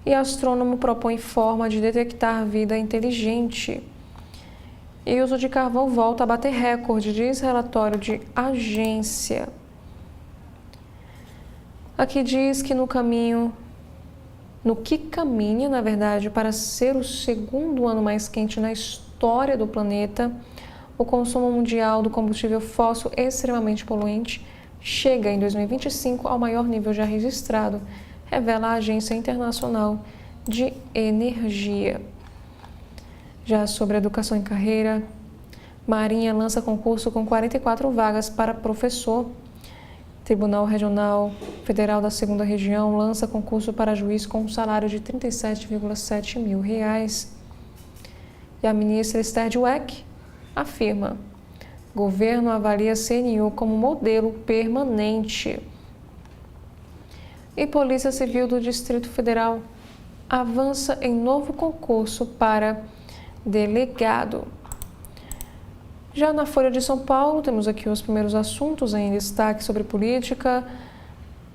E astrônomo propõe forma de detectar vida inteligente. E o uso de carvão volta a bater recorde, diz relatório de agência. Aqui diz que no que caminha, na verdade, para ser o segundo ano mais quente na história do planeta, o consumo mundial do combustível fóssil extremamente poluente chega em 2025 ao maior nível já registrado, revela a Agência Internacional de Energia. Já sobre educação em carreira, Marinha lança concurso com 44 vagas para professor. Tribunal Regional Federal da 2ª Região lança concurso para juiz com um salário de R$ 37,7 mil. E a ministra Esther Dweck afirma: governo avalia CNU como modelo permanente. E Polícia Civil do Distrito Federal avança em novo concurso para delegado. Já na Folha de São Paulo, temos aqui os primeiros assuntos em destaque sobre política.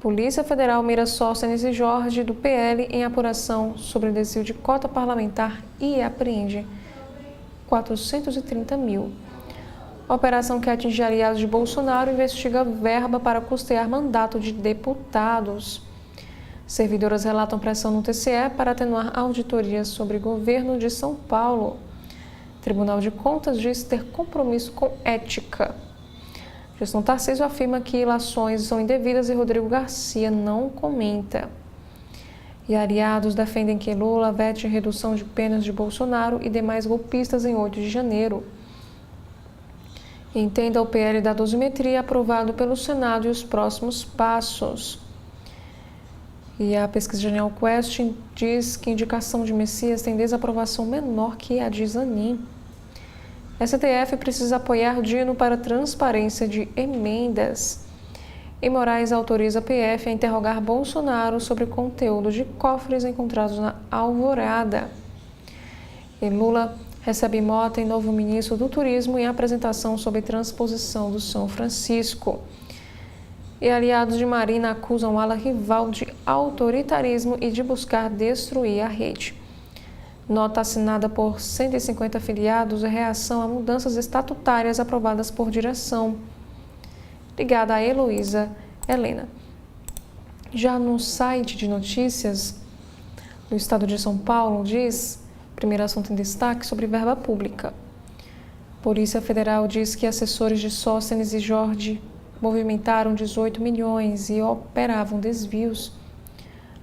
Polícia Federal mira Sóstenes e Jorge do PL em apuração sobre desvio de cota parlamentar e apreende 430 mil. A operação que atinge aliados de Bolsonaro investiga verba para custear mandato de deputados. Servidoras relatam pressão no TCE para atenuar auditorias sobre governo de São Paulo. Tribunal de Contas diz ter compromisso com ética. Gestão Tarcísio afirma que ilações são indevidas e Rodrigo Garcia não comenta. E aliados defendem que Lula vete redução de penas de Bolsonaro e demais golpistas em 8 de janeiro. Entenda o PL da dosimetria aprovado pelo Senado e os próximos passos. E a pesquisa Genial Quest diz que indicação de Messias tem desaprovação menor que a de Zanin. STF precisa apoiar Dino para transparência de emendas. E Moraes autoriza a PF a interrogar Bolsonaro sobre conteúdo de cofres encontrados na Alvorada. E Lula recebe Mota em novo ministro do Turismo em apresentação sobre transposição do São Francisco. E aliados de Marina acusam ala rival de autoritarismo e de buscar destruir a rede. Nota assinada por 150 afiliados é reação a mudanças estatutárias aprovadas por direção. Ligada a Heloísa Helena. Já no site de notícias do Estado de São Paulo diz, primeiro assunto em destaque, sobre verba pública. Polícia Federal diz que assessores de Sóstenes e Jorge movimentaram 18 milhões e operavam desvios.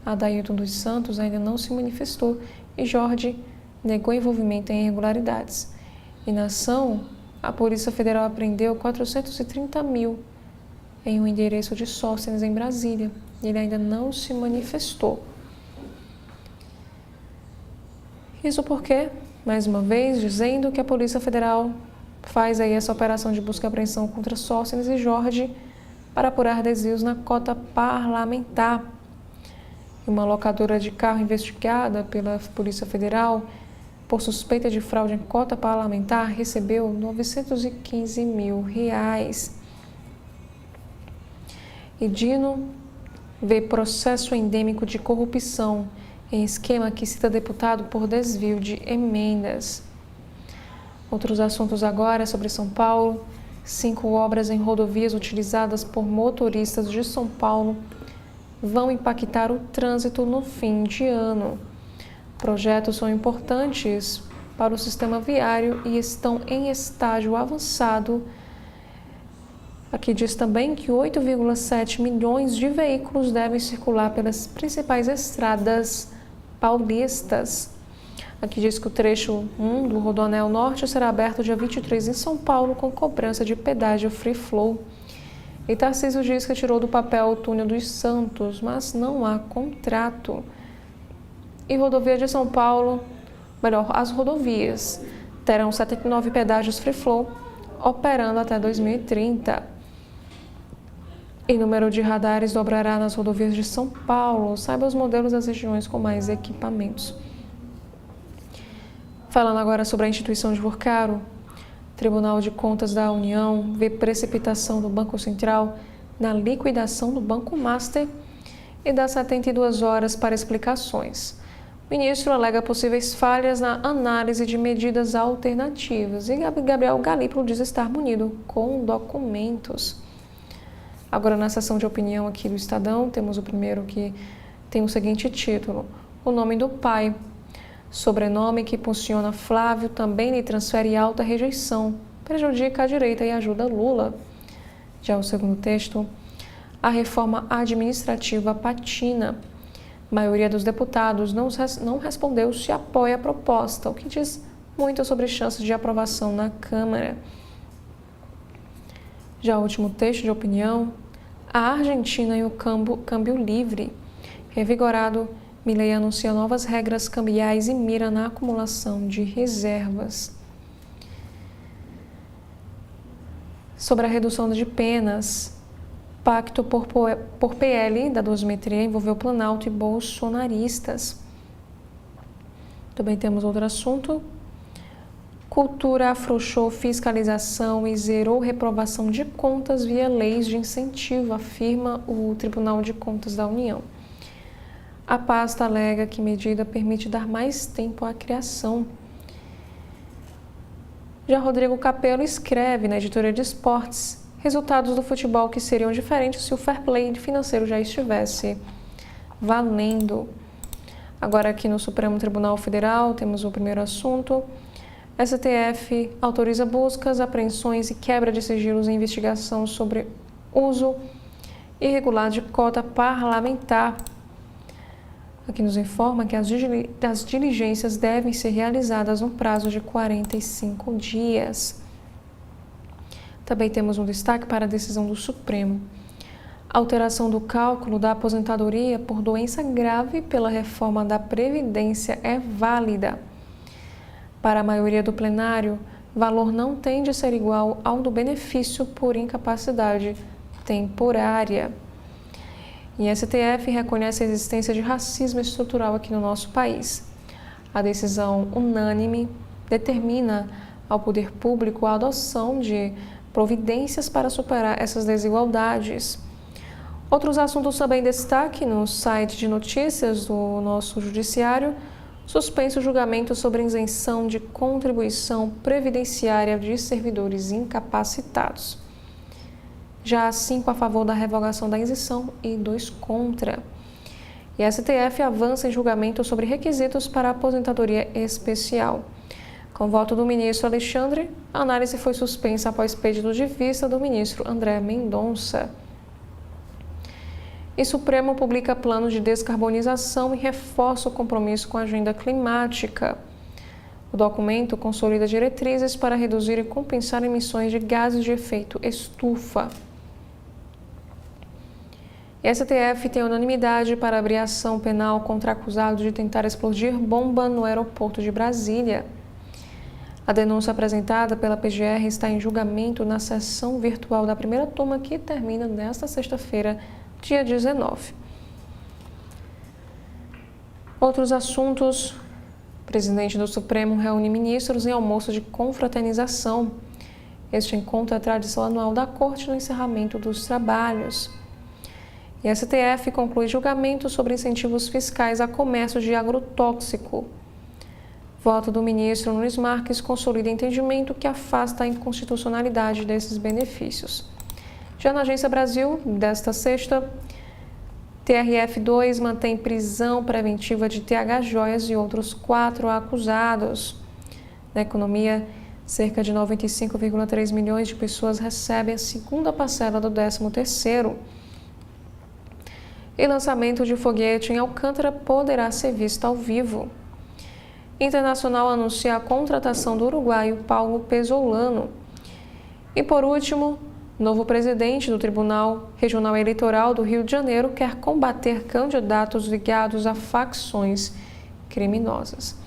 Adailton dos Santos ainda não se manifestou e Jorge negou envolvimento em irregularidades. E na ação, a Polícia Federal apreendeu 430 mil em um endereço de Sóstenes em Brasília. Ele ainda não se manifestou. Isso porque, mais uma vez, dizendo que a Polícia Federal faz aí essa operação de busca e apreensão contra Sóstenes e Jorge para apurar desvios na cota parlamentar. Uma locadora de carro investigada pela Polícia Federal por suspeita de fraude em cota parlamentar recebeu R$ 915 mil. E Dino vê processo endêmico de corrupção em esquema que cita deputado por desvio de emendas. Outros assuntos agora sobre São Paulo. 5 obras em rodovias utilizadas por motoristas de São Paulo vão impactar o trânsito no fim de ano. Projetos são importantes para o sistema viário e estão em estágio avançado. Aqui diz também que 8,7 milhões de veículos devem circular pelas principais estradas paulistas. Aqui diz que o trecho 1 do Rodoanel Norte será aberto dia 23 em São Paulo com cobrança de pedágio free flow. E Tarcísio diz que tirou do papel o túnel dos Santos, mas não há contrato. E rodovia de São Paulo, as rodovias terão 79 pedágios free flow operando até 2030. E número de radares dobrará nas rodovias de São Paulo. Saiba os modelos das regiões com mais equipamentos. Falando agora sobre a instituição de Burcaro, Tribunal de Contas da União vê precipitação do Banco Central na liquidação do Banco Master e dá 72 horas para explicações. O ministro alega possíveis falhas na análise de medidas alternativas e Gabriel Galípolo diz estar munido com documentos. Agora, na seção de opinião aqui do Estadão, temos o primeiro que tem o seguinte título: O nome do pai. Sobrenome que impulsiona Flávio também lhe transfere alta rejeição, prejudica a direita e ajuda Lula. Já o segundo texto, a reforma administrativa patina. A maioria dos deputados não respondeu se apoia a proposta, o que diz muito sobre chances de aprovação na Câmara. Já o último texto de opinião, a Argentina e o câmbio livre. Revigorado, Milei anuncia novas regras cambiais e mira na acumulação de reservas. Sobre a redução de penas, pacto por PL da dosimetria envolveu Planalto e bolsonaristas. Também temos outro assunto. Cultura afrouxou fiscalização e zerou reprovação de contas via leis de incentivo, afirma o Tribunal de Contas da União. A pasta alega que medida permite dar mais tempo à criação. Já Rodrigo Capello escreve na editoria de esportes resultados do futebol que seriam diferentes se o fair play financeiro já estivesse valendo. Agora aqui no Supremo Tribunal Federal temos o primeiro assunto. STF autoriza buscas, apreensões e quebra de sigilos em investigação sobre uso irregular de cota parlamentar. Aqui nos informa que as diligências devem ser realizadas no prazo de 45 dias. Também temos um destaque para a decisão do Supremo. A alteração do cálculo da aposentadoria por doença grave pela reforma da Previdência é válida. Para a maioria do plenário, o valor não tem de ser igual ao do benefício por incapacidade temporária. E a STF reconhece a existência de racismo estrutural aqui no nosso país. A decisão unânime determina ao poder público a adoção de providências para superar essas desigualdades. Outros assuntos também em destaque no site de notícias do nosso judiciário: suspenso julgamento sobre isenção de contribuição previdenciária de servidores incapacitados. Já 5 a favor da revogação da isenção e 2 contra. E a STF avança em julgamento sobre requisitos para a aposentadoria especial. Com o voto do ministro Alexandre, a análise foi suspensa após pedido de vista do ministro André Mendonça. E Supremo publica plano de descarbonização e reforça o compromisso com a agenda climática. O documento consolida diretrizes para reduzir e compensar emissões de gases de efeito estufa. E STF tem unanimidade para abrir ação penal contra acusado de tentar explodir bomba no aeroporto de Brasília. A denúncia apresentada pela PGR está em julgamento na sessão virtual da primeira turma, que termina nesta sexta-feira, dia 19. Outros assuntos. O presidente do Supremo reúne ministros em almoço de confraternização. Este encontro é a tradição anual da Corte no encerramento dos trabalhos. E a STF conclui julgamento sobre incentivos fiscais a comércio de agrotóxico. Voto do ministro Nunes Marques consolida entendimento que afasta a inconstitucionalidade desses benefícios. Já na Agência Brasil, desta sexta, TRF2 mantém prisão preventiva de TH Joias e outros 4 acusados. Na economia, cerca de 95,3 milhões de pessoas recebem a segunda parcela do 13º. E lançamento de foguete em Alcântara poderá ser visto ao vivo. Internacional anuncia a contratação do uruguaio Paulo Pesolano. E por último, novo presidente do Tribunal Regional Eleitoral do Rio de Janeiro quer combater candidatos ligados a facções criminosas.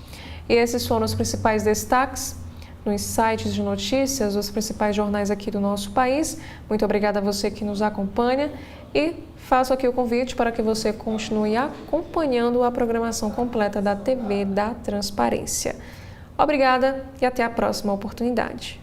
E esses foram os principais destaques nos sites de notícias dos principais jornais aqui do nosso país. Muito obrigada a você que nos acompanha e faço aqui o convite para que você continue acompanhando a programação completa da TV da Transparência. Obrigada e até a próxima oportunidade.